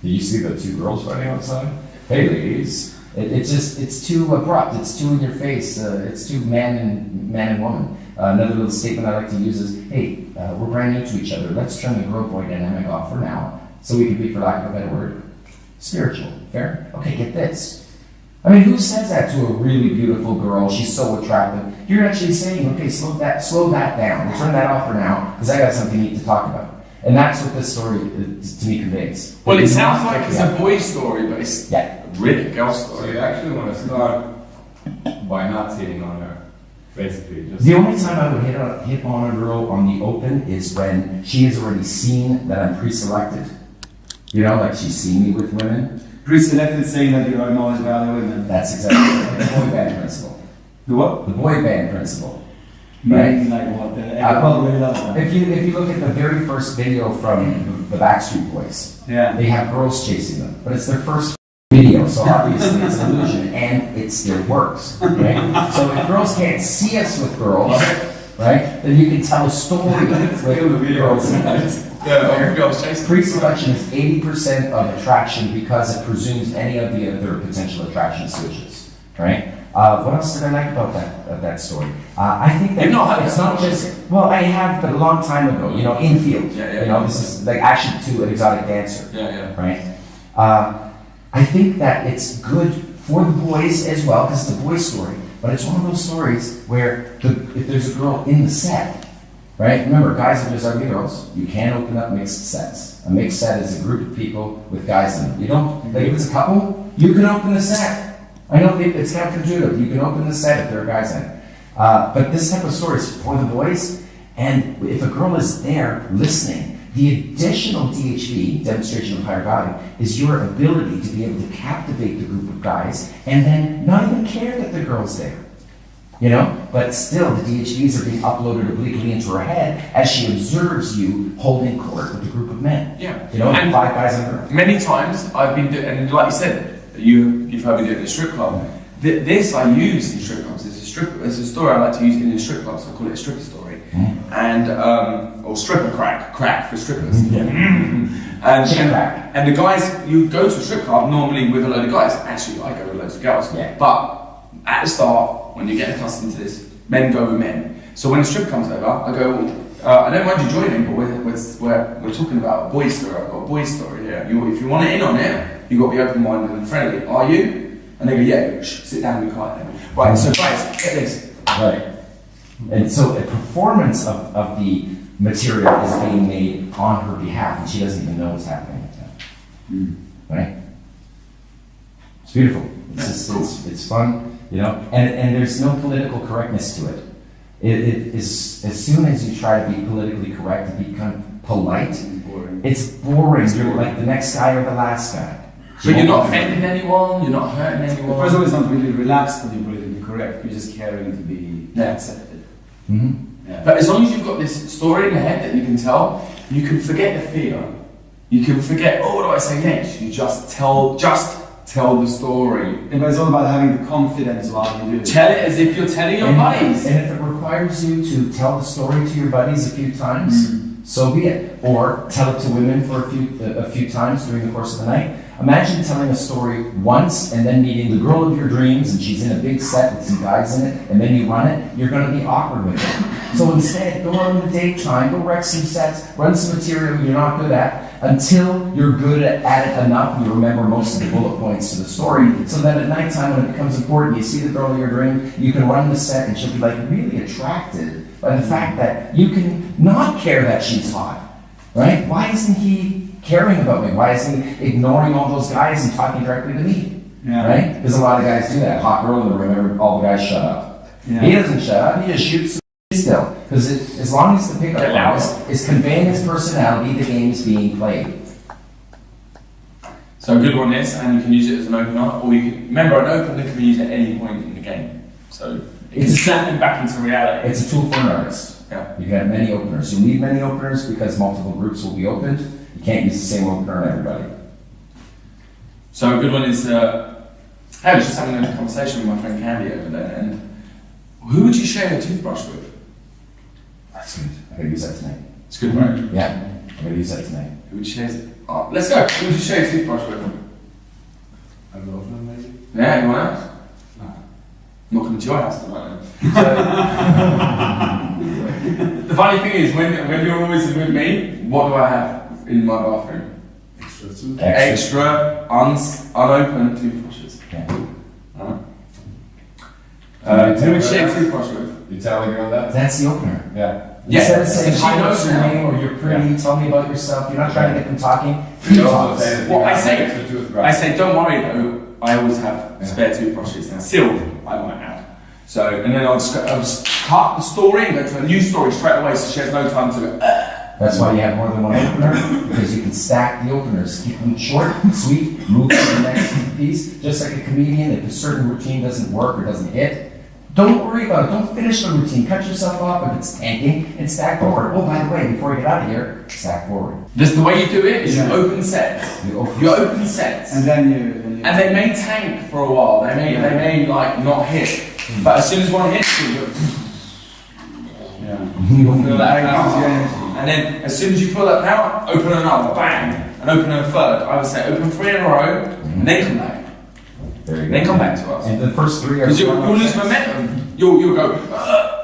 Do you see the two girls fighting outside? Hey ladies. It's too abrupt, it's too in your face, it's too man and woman. Another little statement I like to use is, hey, we're brand new to each other, let's turn the girl-boy dynamic off for now, so we can be, for lack of a better word, spiritual. Fair? Okay, get this. I mean, who says that to a really beautiful girl? She's so attractive. You're actually saying, okay, slow that down. Turn that off for now, because I got something neat to talk about. And that's what this story, to me, conveys. Well, it sounds like it's a boy story, but it's really a girl So story. you actually want to start by not hitting on her, basically. Just The only time I would hit on a girl on the open is when she has already seen that I'm pre-selected. You know, like she's seen me with women. Pre-selected, saying that you are acknowledged by other women. That's exactly right. The boy band principle. The what? The boy band principle. Meaning like what? Well, Everybody loves them. if you look at the very first video from the Backstreet Boys, Yeah. they have girls chasing them, but it's their first video, so obviously it's an illusion, and it still works, right? So if girls can't see us with girls, right, then you can tell a story with girls. Girls chasing. Pre-selection is 80% of attraction because it presumes any of the other potential attraction switches, right? What else did I like about that story? I think that You've not had it's it, not just, well, I have, but a long time ago, you know, infield. You know, this is like actually to an exotic dancer. Right? I think that it's good for the boys as well, because it's a boy story, but it's one of those stories where if there's a girl in the set, right? Remember, guys are just ugly girls. You can't open up mixed sets. A mixed set is a group of people with guys in them. You don't, like if it's a couple, you can open the set. I know it's counterintuitive. You can open the set if there are guys in it. But this type of story is for the boys, and if a girl is there listening, the additional DHV, demonstration of higher value, is your ability to be able to captivate the group of guys and then not even care that the girl's there. You know? But still, the DHVs are being uploaded obliquely into her head as she observes you holding court with a group of men. Yeah. You know, And 5 guys on her. Many times I've been doing, and like you said, you've heard me do it in a strip club. This I use in strip clubs. It's a story I like to use in a strip club, so I call it a stripper story. And or stripper crack for strippers. And the guys, you go to a strip club normally with a load of guys. Actually, I go with loads of girls. But at the start, when you get accustomed to this, men go with men. So when the strip comes over, I go, I don't mind you joining, but we're talking about a boy's story. I've got a boy's story here. If you want to in on it, you've got to be open-minded and friendly. Are you? And they go, yeah, sit down and be quiet. Right, so guys, get this. Right. And so the performance of the material is being made on her behalf, and she doesn't even know what's happening at that. Right? It's beautiful. It's fun, you know, and there's no political correctness to it. It is, as soon as you try to be politically correct and become polite, it's boring. You're like the next guy or the last guy. But you're not offending anyone, you're not hurting anyone. First of all, it's not really relaxed when you're politically correct. You're just caring to be accepted. But as long as you've got this story in your head that you can tell, you can forget the fear. You can forget, oh, what do I say next? You just tell the story. Yeah, but it's all about having the confidence while you do it. Tell it as if you're telling your buddies. And if it requires you to tell the story to your buddies a few times, so be it. Or tell it to women for a few times during the course of the night. Imagine telling a story once and then meeting the girl of your dreams and she's in a big set with some guys in it and then you run it, you're going to be awkward with it. So instead, go out in the daytime, go wreck some sets, run some material you're not good at until you're good at it enough and you remember most of the bullet points to the story, so that at nighttime when it becomes important, you see the girl of your dream, you can run the set and she'll be like really attracted by the fact that you can not care that she's hot, right? Why isn't he caring about me? Why is he ignoring all those guys and talking directly to me? Right? Because a lot of guys do that. Hot girl in the room, all the guys shut up. He doesn't shut up, he just shoots still. Because as long as the pickup line is conveying his personality, the game is being played. So a good one is, and you can use it as an opener, or you can, remember an opener can be used at any point in the game. So it's snapping back into reality. It's a tool for an artist. Yeah. You can have many openers. You need many openers because multiple groups will be opened. You can't use the same opener on everybody. So a good one is, I was just having a conversation with my friend Candy over there, and who would you share your toothbrush with? That's good. I gotta use that tonight. It's good, right? Yeah, I gotta use that tonight. Who shares it? Oh, let's go. Who would you share a toothbrush with? A girlfriend maybe? Yeah, anyone else? No. I'm not coming to your house tonight. So, the funny thing is, when you're always with me, what do I have in my bathroom? Extra unopened toothbrushes. Yeah. Who would you share a toothbrush with? You tell a girl that? That's the opener. Yeah. Instead of saying, She hi, knows what's your now. name, or you're pretty, tell me about yourself, you're not trying to get them talking. You also say that you Well, I have say- an extra toothbrush. I say, don't worry though, I always have spare toothbrushes. Now, sealed, I might add. So, and then I'll just cut the story and go to a new story straight away so she has no time to go, That's why you have more than one opener, because you can stack the openers, keep them short, sweet, move to the next piece. Just like a comedian, if a certain routine doesn't work or doesn't hit, don't worry about it. Don't finish the routine. Cut yourself off if it's tanking and stack forward. Oh, by the way, before you get out of here, stack forward. just the way you do it is Yeah. you open sets. You open- You open sets. And then you. And they may tank for a while. They may like not hit. But as soon as one hits, you go, Yeah. feel that Gives power. you energy. And then as soon as you feel that power, open another, bang, and open a third. I would say open 3 in a row, and then come back. There you go. Then come back to us. And the first 3 are. Because you'll lose momentum. You'll go,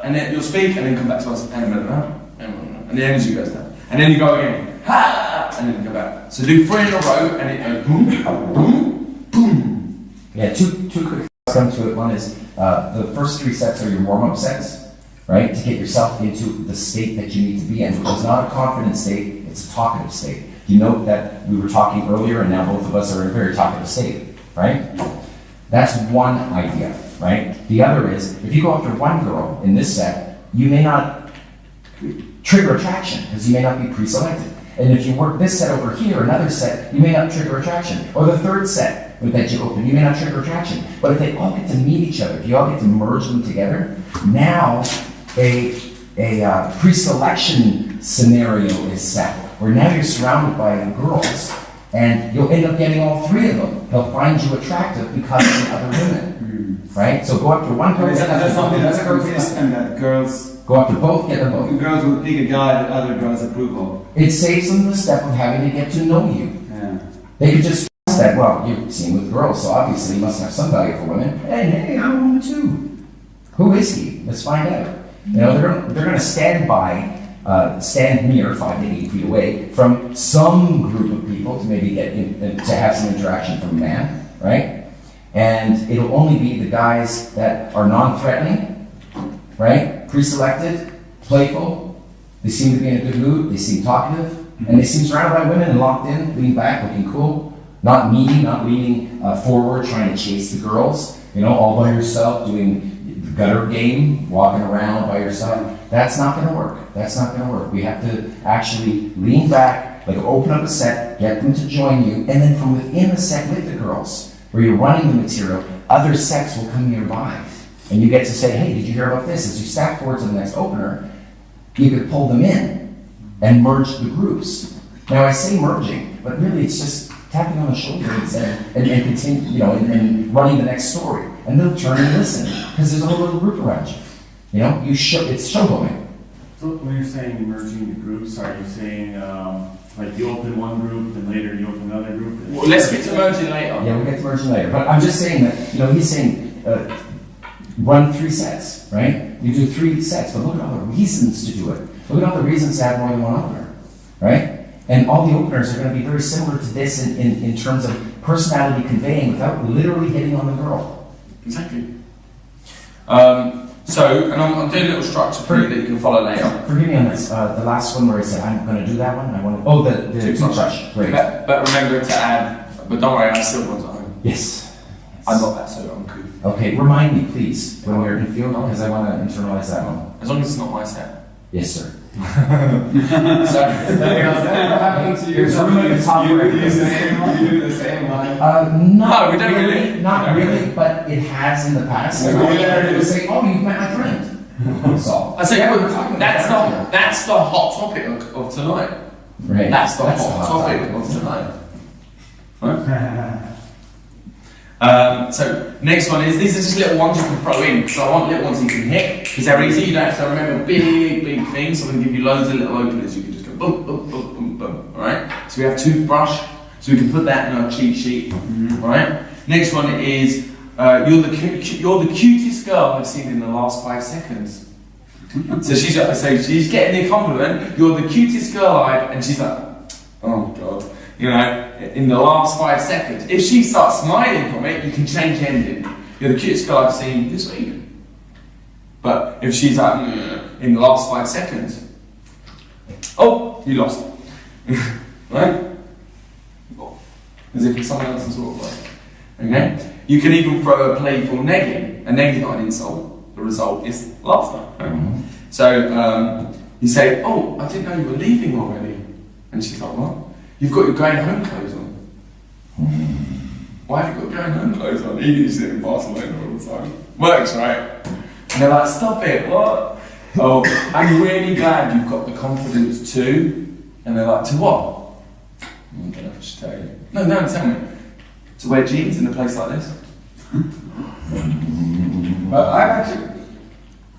and then you'll speak, and then come back to us, and the energy goes down. And then you go again, ha, and then you go back. So do 3 in a row, and it goes boom, boom, boom. Yeah, two quick thoughts come to it. One is the first 3 sets are your warm-up sets, right? To get yourself into the state that you need to be in, which is not a confident state, it's a talkative state. You note that we were talking earlier, and now both of us are in a very talkative state, right? That's one idea, right? The other is, if you go after one girl in this set, you may not trigger attraction, because you may not be pre-selected. And if you work this set over here, another set, you may not trigger attraction. Or the third set that you open, you may not trigger attraction. But if they all get to meet each other, if you all get to merge them together, now a pre-selection scenario is set, where now you're surrounded by girls, and you'll end up getting all 3 of them. They'll find you attractive because of the other women, right? So go after one girl, Is get that another something that's girl, consistent that girls go after both, get them both. girls will pick a guy that other girls approve of? It saves them the step of having to get to know you. Yeah. They could just trust that, well, you're seen with girls, so obviously you must have some value for women. Hey, I'm a woman too. Who is he? Let's find out. You know, they're going to stand near 5 to 8 feet away from some group of people to maybe get to have some interaction from a man, right? And it'll only be the guys that are non-threatening, right? Pre-selected, playful. They seem to be in a good mood. They seem talkative, and they seem surrounded by women and locked in, leaning back, looking cool, not needy, not leaning forward, trying to chase the girls. You know, all by yourself, doing the gutter game, walking around by yourself. That's not going to work. That's not going to work. We have to actually lean back, like open up a set, get them to join you, and then from within the set with the girls, where you're running the material, other sets will come nearby. And you get to say, hey, did you hear about this? As you stack forward to the next opener, you could pull them in and merge the groups. Now I say merging, but really it's just tapping on the shoulder and continue, you know, and running the next story. And they'll turn and listen, because there's a whole little group around you. You know, it's showboating. So when you're saying merging the groups, are you saying like you open one group, then later you open another group? Well, let's get to merging later. Yeah, we'll get to merging later. But I'm just saying that, you know, he's saying run 3 sets, right? You do 3 sets, but look at all the reasons to do it. Look at all the reasons to have more than one opener, right? And all the openers are going to be very similar to this in terms of personality conveying without literally hitting on the girl. Exactly. So, and I'm doing a little structure for you that you can follow later. Forgive me on this. The last one where I said I'm going to do that one. I want to. Oh, the toothbrush. Great. But remember to add. But don't worry, I still want to home. Yes. I'm not that so I'm cool. Okay. Remind me, please, when we're in field, because I want to internalize that one. As long as it's not my set. Yes, sir. So There's room at the top where it goes. You do the same one. No, we don't really. Not really, but it has in the past. Yeah, So we it would say, "Oh, you've met my friend." So I say, yeah, well, we're talking about that's that. the hot topic of tonight. Right. That's the hot topic of tonight. Right? So next one is, these are just little ones you can throw in, because I want little ones you can hit, because they're easy, you don't have to remember big things, so I'm going to give you loads of little openers, you can just go boom, boom, boom, boom, boom, alright? So we have toothbrush, so we can put that in our cheat sheet, alright? Next one is, you're the cutest girl I've seen in the last 5 seconds. So she's getting the compliment, you're the cutest girl and she's like, oh God, you know, in the last 5 seconds. If she starts smiling from it, you can change the ending. You're the cutest girl I've seen this week. But if she's like, in the last 5 seconds, oh, you lost. Right? As if it's someone else's sort of way. Okay? You can even throw a playful neg in. A neg is not an insult. The result is laughter. Right? So you say, oh, I didn't know you were leaving already. And she's like, what? You've got your going home clothes on. Why have you got going home clothes on? He uses it in Barcelona all the time. Works, right? And they're like, stop it, what? Oh, I'm really glad you've got the confidence too. And they're like, to what? I don't know if I should tell you. No, tell me. To wear jeans in a place like this? But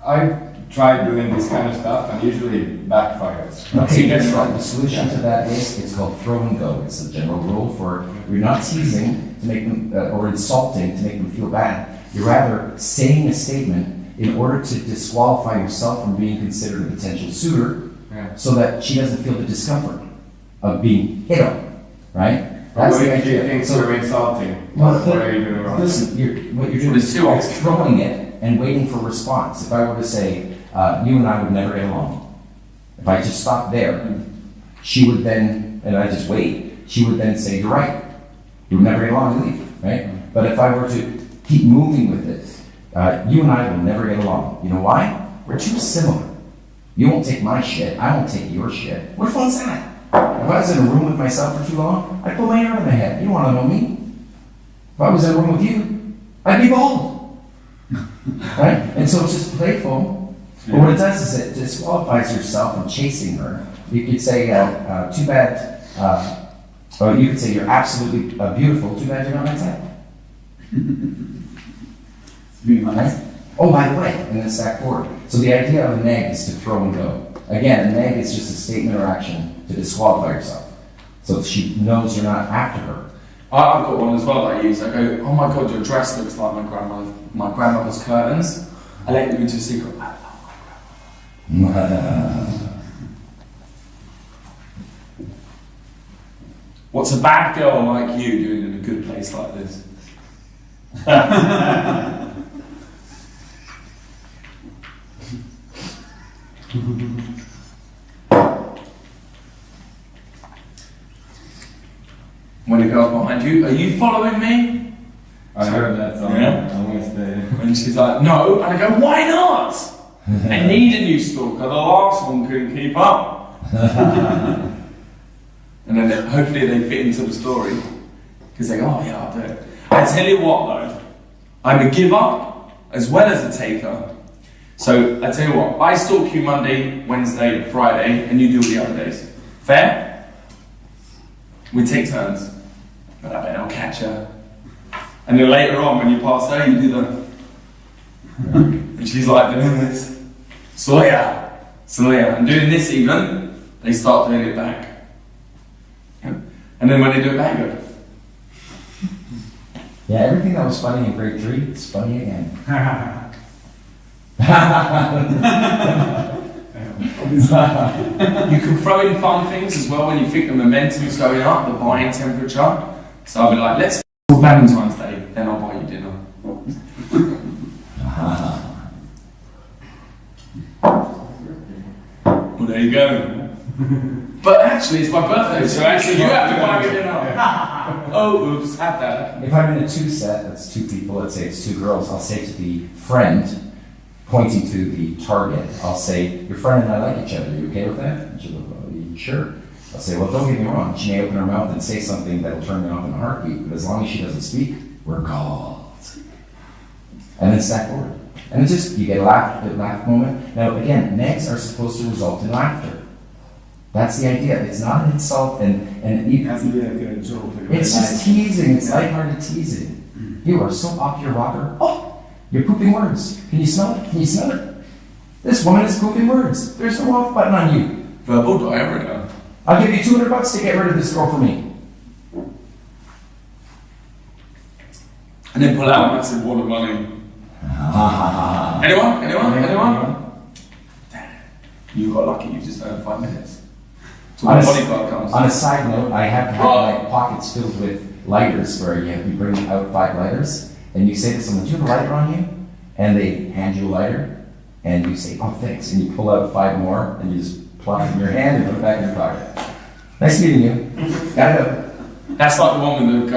I've tried doing this kind of stuff and usually backfires. Okay, that's right. The solution to that is, it's called throw and go. It's a general rule for, you're not teasing to make them, or insulting to make them feel bad. You're rather saying a statement in order to disqualify yourself from being considered a potential suitor, so that she doesn't feel the discomfort of being hit on, right? That's the idea. You think you're insulting? Well, What are you doing wrong? listen, what you're doing is throwing it and waiting for response. If I were to say, you and I would never get along. If I just stopped there, she would then, and I just wait, she would then say, you're right. You would never get along and leave, right? But if I were to keep moving with it, you and I will never get along. You know why? We're too similar. You won't take my shit, I won't take your shit. What fun's that? If I was in a room with myself for too long, I'd pull my hair out of my head. You don't want to know me. If I was in a room with you, I'd be bald. Right? And so it's just playful. But what it does is it disqualifies yourself from chasing her. You could say, too bad, or you could say, you're absolutely beautiful, too bad you're not my type. Right? Oh, by the way, and then stack forward. So the idea of a neg is to throw and go. Again, a neg is just a statement or action to disqualify yourself. So that she knows you're not after her. I've got one as well that I use. I go, oh my God, your dress looks like my grandmother's curtains. I let you into a secret. I love my grandmother. What's a bad girl like you doing in a good place like this? When a girl behind you, are you following me? I heard that song. Yeah. I'm gonna stay. And she's like, no. And I go, why not? I need a new stalker. The last one couldn't keep up. And then hopefully they fit into the story. Because they go, oh yeah, I'll do it. I tell you what though, I'm a giver as well as a taker. So I tell you what, I stalk you Monday, Wednesday, Friday, and you do all the other days. Fair? We take turns. But I bet I'll catch her. And then later on, when you pass her, you do the... And she's like doing this. Sawyer! And doing this even, they start doing it back. And then when they do it back, go... Yeah, everything that was funny in grade 3, it's funny again. You can throw in fun things as well when you think the momentum's going up, the buying temperature. So I'll be like, let's for Valentine's Day, then I'll buy you dinner. Well, there you go. But actually, it's my birthday, so actually you have to buy me dinner. Oh, oops, had that. If I'm in a 2 set, that's 2 people, let's say it's 2 girls, I'll say to the friend, pointing to the target, I'll say, your friend and I like each other, are you okay with that? And she'll go, well, sure. I'll say, well, don't get me wrong, she may open her mouth and say something that'll turn me off in a heartbeat, but as long as she doesn't speak, we're gold. And then stack forward. And it's just, you get a laugh moment. Now, again, negs are supposed to result in laughter. That's the idea. It's not an insult, and It has to be like a joke. Like it's just teasing. It's lighthearted teasing. you are so off your rocker. Oh, you're pooping words. Can you smell it? Can you smell it? This woman is pooping words. There's no off button on you. Verbal diarrhea. I'll give you $200 to get rid of this girl for me. And then pull out a massive wad of money. Anyone? You got lucky, you just earned 5 minutes. So On when a, the bodyguard comes. on a side note, I have had my pockets filled with lighters where you bring out 5 lighters and you say to someone, do you have a lighter on you? And they hand you a lighter and you say, oh thanks, and you pull out 5 more and you just plop it in your hand and put it back in your pocket. Nice meeting you. Gotta go. That's like the one with the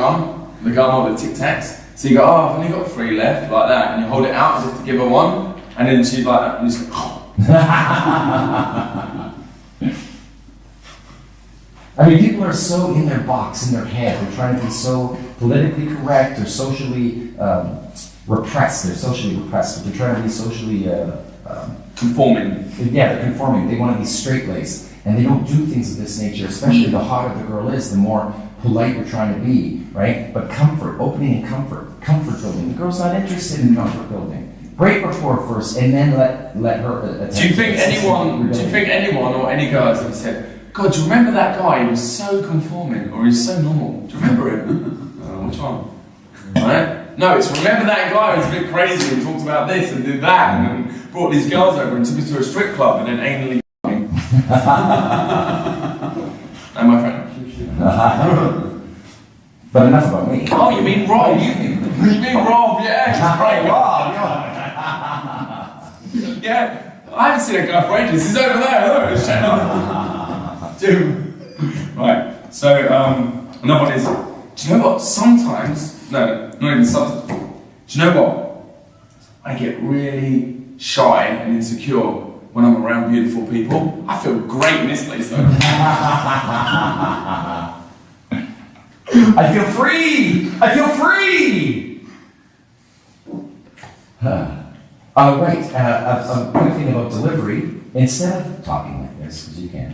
gum or the Tic Tacs. So you go, oh, I've only got 3 left, like that, and you hold it out as if to give her one, and then she's like that, and you just go, oh. I mean, people are so in their box, in their head. They're trying to be so politically correct or socially repressed. They're socially repressed, but they're trying to be socially Conforming. Yeah, they're conforming. They want to be straight-laced, and they don't do things of this nature. Especially the hotter the girl is, the more polite you're trying to be, right? But comfort, opening and comfort building. The girl's not interested in comfort building. Break rapport first, and then let her. Do you think anyone or any girl has ever said, God, do you remember that guy? He was so conforming, or he's so normal. Do you remember him? Which one? Right? No, it's remember that guy who was a bit crazy and talked about this and did that and brought these girls over and took us to a strip club and then anally and my friend. But enough about me. Oh, you mean Rob? You mean Rob? Yeah, he's great. Rob, Yeah, I haven't seen that guy for ages. He's over there. Look, shut up. Dude. Right. So another one is. Do you know what? Sometimes, no, not even sometimes. Do you know what? I get really shy and insecure when I'm around beautiful people. I feel great in this place though. I feel free! I feel free! Right, a quick thing about delivery. Instead of talking like this, because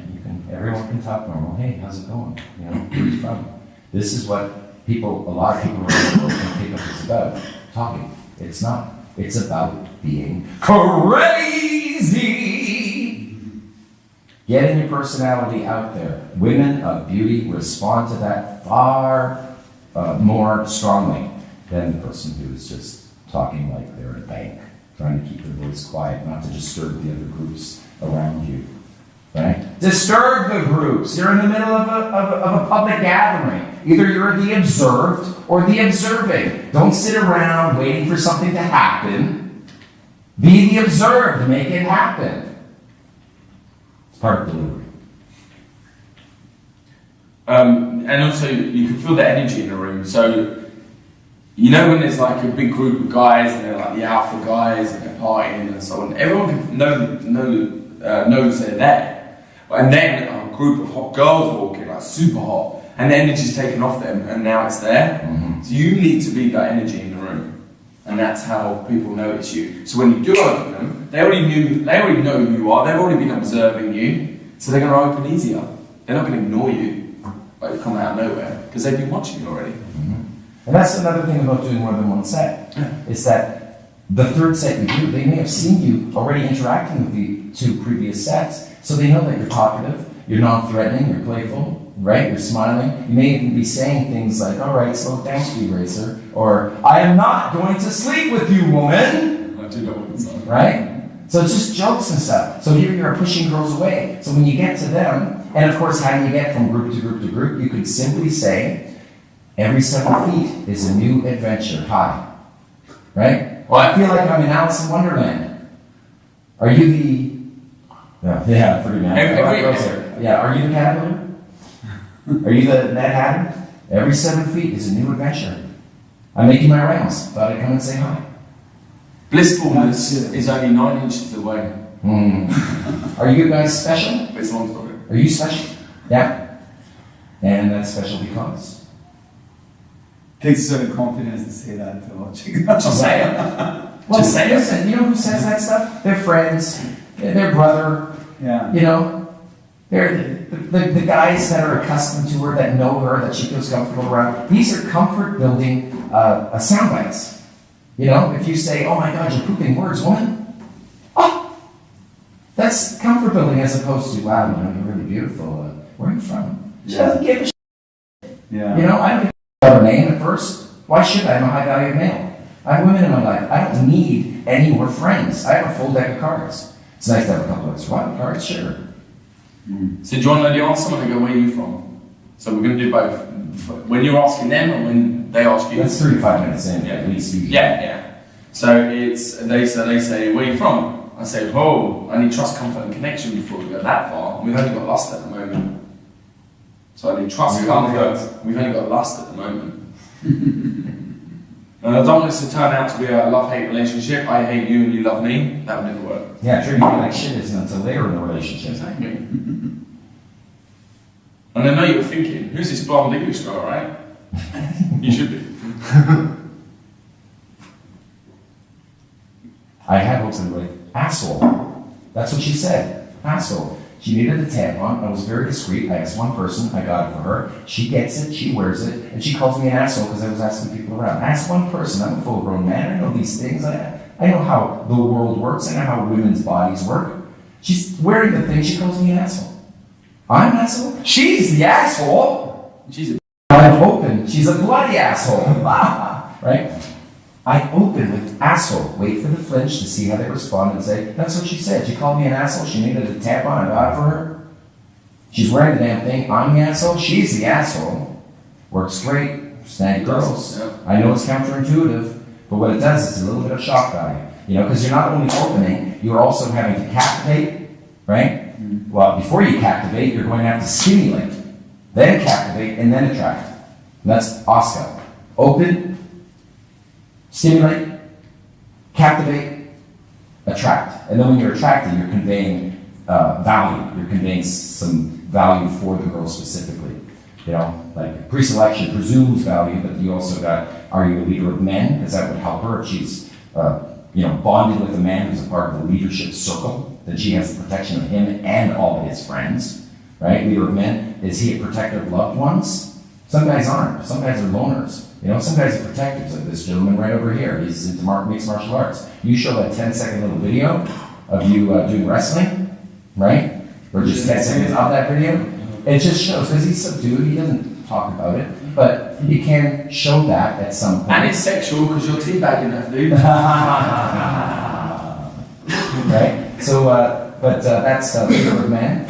everyone can talk normal. Hey, how's it going? You know, where are you from? This is what a lot of people around the world can think of is about. Talking. It's not. It's about being crazy! Getting your personality out there. Women of beauty respond to that far more strongly than the person who is just talking like they're at a bank, trying to keep their voice quiet, not to disturb the other groups around you. Right? Disturb the groups. You're in the middle of a public gathering. Either you're the observed or the observing. Don't sit around waiting for something to happen. Be the observed. Make it happen. It's part of delivery. And also, you can feel the energy in the room. So, you know when there's like a big group of guys and they're like the alpha guys and they're partying and so on, everyone can knows they're there. And then a group of hot girls walk in, like super hot, and the energy's taken off them and now it's there. Mm-hmm. So you need to be that energy in the room. And that's how people notice you. So when you do open them, they already know who you are, they've already been observing you, so they're going to open easier. They're not going to ignore you, like you come out of nowhere, because they've been watching you already. Mm-hmm. And that's another thing about doing more than one set, is that the third set you do, they may have seen you already interacting with the 2 previous sets, so they know that you're talkative, you're non-threatening, you're playful, right? You're smiling. You may even be saying things like, all right, slow down, speed racer, or I am not going to sleep with you, woman. I do know what it's like. Right? So it's just jokes and stuff. So here you're pushing girls away. So when you get to them, and of course, how do you get from group to group to group? You could simply say, every 7 feet is a new adventure. Hi. Right? Well, I feel like I'm in Alice in Wonderland. Are you the... Yeah, pretty nice. Yeah, are you the caterpillar? Are you the Mad Hatter? Every 7 feet is a new adventure. I'm making my rounds. Thought I'd come and say hi. Blissfulness is only 9 inches away. Are you guys special? It's a long story. Are you special? Yeah. And that's special because? Takes a certain confidence to say that to watching. Just say it. Well, Just say it. listen, you know who says that stuff? Their friends, their brother. Yeah. You know, the guys that are accustomed to her, that know her, that she feels comfortable around, these are comfort building sound bites. You know, if you say, oh my God, you're pooping words, woman. Oh, that's comfort building as opposed to, wow, you know, you're really beautiful. Where are you from? She doesn't give a shit. Yeah. You know, I don't give a shit about her name at first. Why should I? I'm a high value male. I have women in my life. I don't need any more friends. I have a full deck of cards. It's nice to have a couple of extra cards, sure. So do you want to know the answer? I'm going to go, where are you from? So we're going to do both. When you're asking them and when they ask you. That's 3 to 5 minutes in, at least. Yeah. So it's they say, where are you from? I say, oh, I need trust, comfort, and connection before we go that far. We've only got lust at the moment. So I need trust, comfort. We've only got lust at the moment. And I don't want this to turn out to be a love-hate relationship. I hate you and you love me. That would never work. Yeah, treating you like shit isn't until later in the relationship. Exactly. And I know you're thinking, who's this blonde English girl, right? You should be. I have opened with asshole. That's what she said. Asshole. She needed a tampon. I was very discreet. I asked one person. I got it for her. She gets it. She wears it. And she calls me an asshole because I was asking people around. I asked one person. I'm a full-grown man. I know these things. I know how the world works. I know how women's bodies work. She's wearing the thing. She calls me an asshole. I'm an asshole? She's the asshole. She's a I'm open. She's a bloody asshole. Right? I open with asshole. Wait for the flinch to see how they respond and say, that's what she said. She called me an asshole. She needed a tampon. I got it for her. She's wearing the damn thing. I'm the asshole. She's the asshole. Works great. Snag girls. Yeah. I know it's counterintuitive, but what it does is a little bit of shock value. You know, because you're not only opening, you're also having to captivate, right? Mm-hmm. Well, before you captivate, you're going to have to stimulate, then captivate, and then attract. And that's Oscar. Open, stimulate, captivate, attract. And then when you're attracted, you're conveying value. You're conveying some value for the girl specifically. You know, like pre-selection presumes value, but you also got, are you a leader of men? Because that would help her if she's, bonded with a man who's a part of the leadership circle, then she has the protection of him and all of his friends, right? Leader of men, is he a protector of loved ones? Some guys aren't. Some guys are loners. You know, some guys are protectors, like this gentleman right over here. He's into mixed martial arts. You show that 10-second little video of you doing wrestling, right? Or just 10 seconds of that video. It just shows, because he's subdued, he doesn't talk about it, but he can show that at some point. And it's sexual because you're teabagging that dude. Right? So, that's leader of men,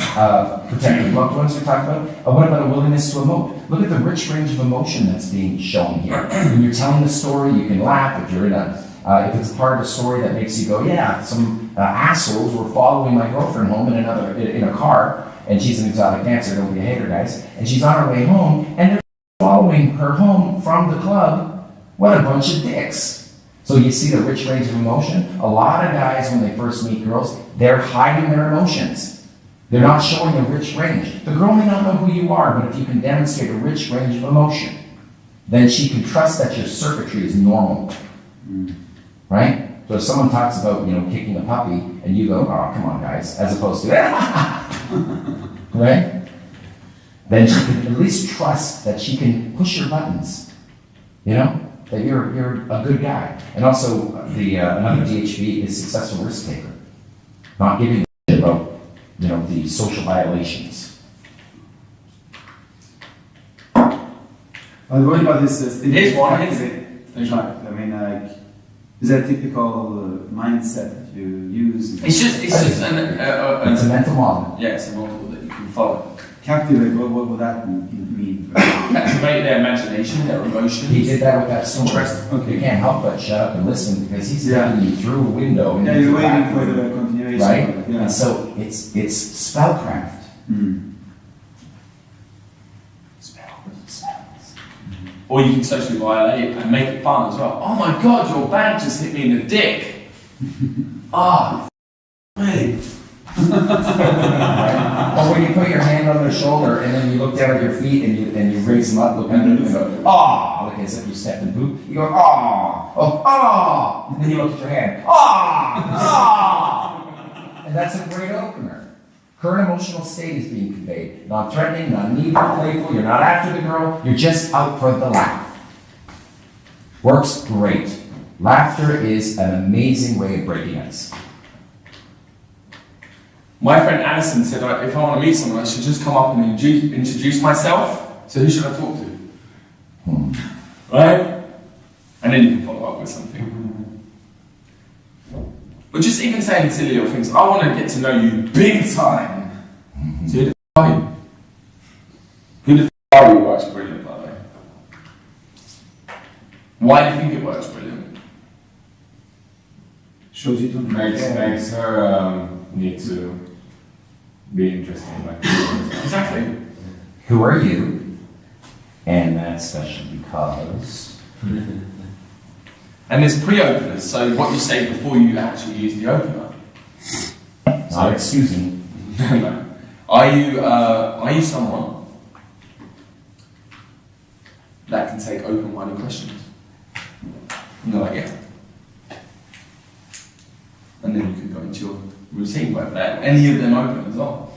protecting loved ones we're talking about. What about a willingness to emote? Look at the rich range of emotion that's being shown here. When you're telling the story, you can laugh. If you're in if it's part of a story that makes you go, yeah, some assholes were following my girlfriend home in a car, and she's an exotic dancer, don't be a hater, guys, and she's on her way home, and they're following her home from the club. What a bunch of dicks. So you see the rich range of emotion? A lot of guys, when they first meet girls, they're hiding their emotions. They're not showing a rich range. The girl may not know who you are, but if you can demonstrate a rich range of emotion, then she can trust that your circuitry is normal. Right? So if someone talks about, kicking a puppy, and you go, oh, come on, guys, as opposed to, right? Then she can at least trust that she can push your buttons, that you're a good guy. And also, another DHB is successful risk taker. Not giving a shit about, the social violations. What about this thing? Here's one. Is that a typical mindset that you use? It's just It's a mental model. Yeah, it's a model that you can follow. Captivate, what would that mean? Captivate their imagination, their emotions. He did that with that story. Okay. You can't help but shut up and listen because he's taking you through a window. And Yeah, into you're the waiting back for room, the continuation. right? Yeah. And so it's spellcraft. Spells. Or you can socially violate and make it fun as well. Oh my god, your bag just hit me in the dick. Really? Or when you put your hand on their shoulder and then you look down at your feet and you raise them up, look under them and go, like as if you stepped in poop. You go, and then you look at your hand, and that's a great opener. Her emotional state is being conveyed. Not threatening, not needy, playful, you're not after the girl, you're just out for the laugh. Works great. Laughter is an amazing way of breaking ice. My friend Alison said if I want to meet someone, I should just come up and introduce myself. So who should I talk to? Right? And then you can follow up with something. But just even saying silly little things, I want to get to know you big time. So who the f*** are you? Who the f*** are you works brilliant, by the way. Why do you think it works brilliant? Shows you don't Makes her need to be interesting. Like Exactly. Who are you? And that's special because... And there's pre-openers, so what you say before you actually use the opener. Excuse me. No. Are you someone that can take open-minded questions? And they're like, yeah. And then you can go into your routine, whether any of them open as well.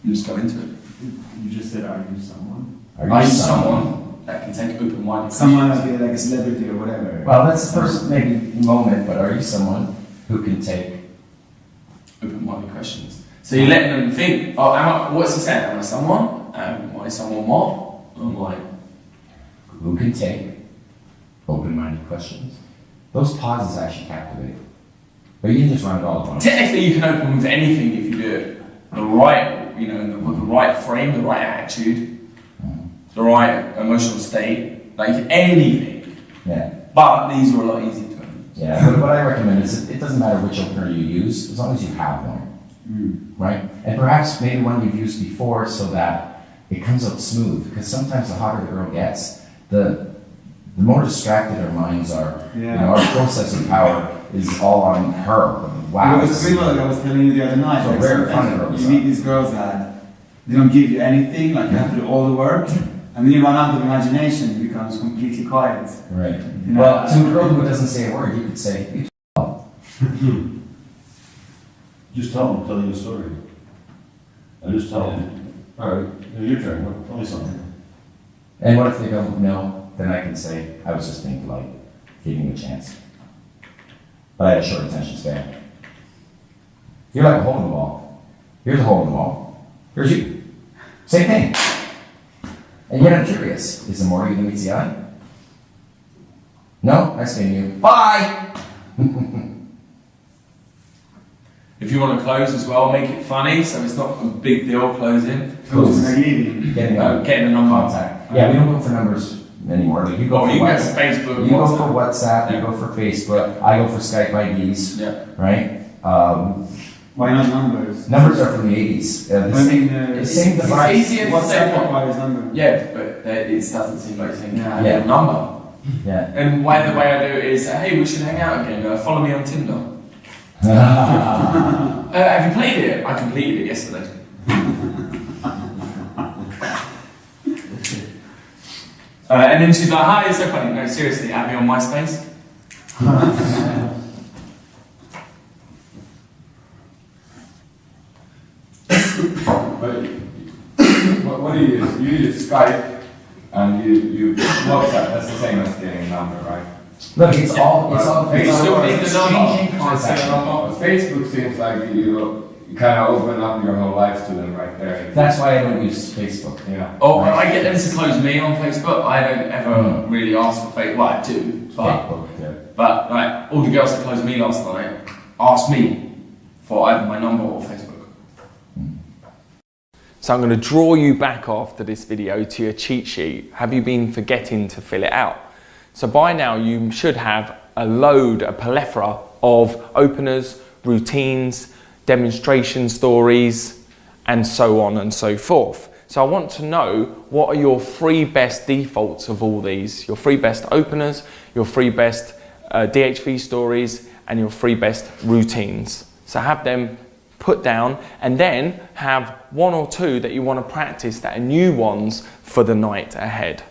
You just go into it. You just said, are you someone? Are you someone that can take open-minded questions? Someone like a celebrity or whatever. Well, that's the first maybe moment, but are you someone who can take... Open-minded questions. So you're letting them think, oh, what's he saying? Am I someone? Am I someone what? I'm like... Who can take open-minded questions? Those pauses actually captivate. But you can just run it all at once. Technically, you can open with anything if you do it the right, with the right frame, the right attitude, the right emotional state, like anything. Yeah. But these are a lot easier to open. Yeah, but what I recommend is it doesn't matter which opener you use, as long as you have one. Right? And perhaps maybe one you've used before so that it comes out smooth. Because sometimes the hotter the girl gets, the more distracted our minds are. Yeah. Our process of power is all on her. Wow. It was like I was telling you the other night. So Like rare sometimes fun girls, you meet these girls that they don't give you anything, like you have to do all the work, and then you run out of imagination, it becomes completely quiet. Right. You know, Well, to a girl who doesn't say a word, you could say, "You Just tell them, tell you a story. I just tell them, all right, your turn, tell me something. And what if they go, no? Then I can say, I was just being polite, giving you a chance. But I had a short attention span. You're like a hole in the wall. Here's a hole in the wall. Here's you. Same thing. And yet I'm curious. Is there more to you than meets the eye? No? Nice meeting you. Bye! If you want to close as well, make it funny, so it's not a big deal closing. Closes like leaving. Getting Getting a number. contact. Yeah, we don't go for numbers anymore. Like you go for You go for WhatsApp. Facebook. You go for WhatsApp, you go for Facebook, I go for Skype IDs, Yeah. right? Why not numbers? Numbers are from the 80s. The I same, mean, the same it's device. easier to say WhatsApp what. requires number. Yeah, but it doesn't seem like saying Yeah. a number. Yeah. And the way I do it is, hey, we should hang out again. Follow me on Tinder. Have you played it? I completed it yesterday. And then she's like, hi, it's so funny. No, seriously, add me on MySpace. But what do you use? You use Skype and you WhatsApp. That's the same as getting a number, right? Look, it's all You still need the number. exchanging contact. Facebook seems like you kind of open up your whole life to them right there. That's why I don't use Facebook. Yeah. Oh, I get them to close me on Facebook. I don't ever really ask for Facebook. Well, I do, Facebook, yeah. but like all the girls that closed me last night asked me for either my number or Facebook. So I'm going to draw you back after this video to your cheat sheet. Have you been forgetting to fill it out? So by now you should have a plethora of openers, routines, demonstration stories, and so on and so forth. So I want to know what are your 3 best defaults of all these, your 3 best openers, your 3 best DHV stories, and your 3 best routines. So have them put down and then have 1 or 2 that you want to practice that are new ones for the night ahead.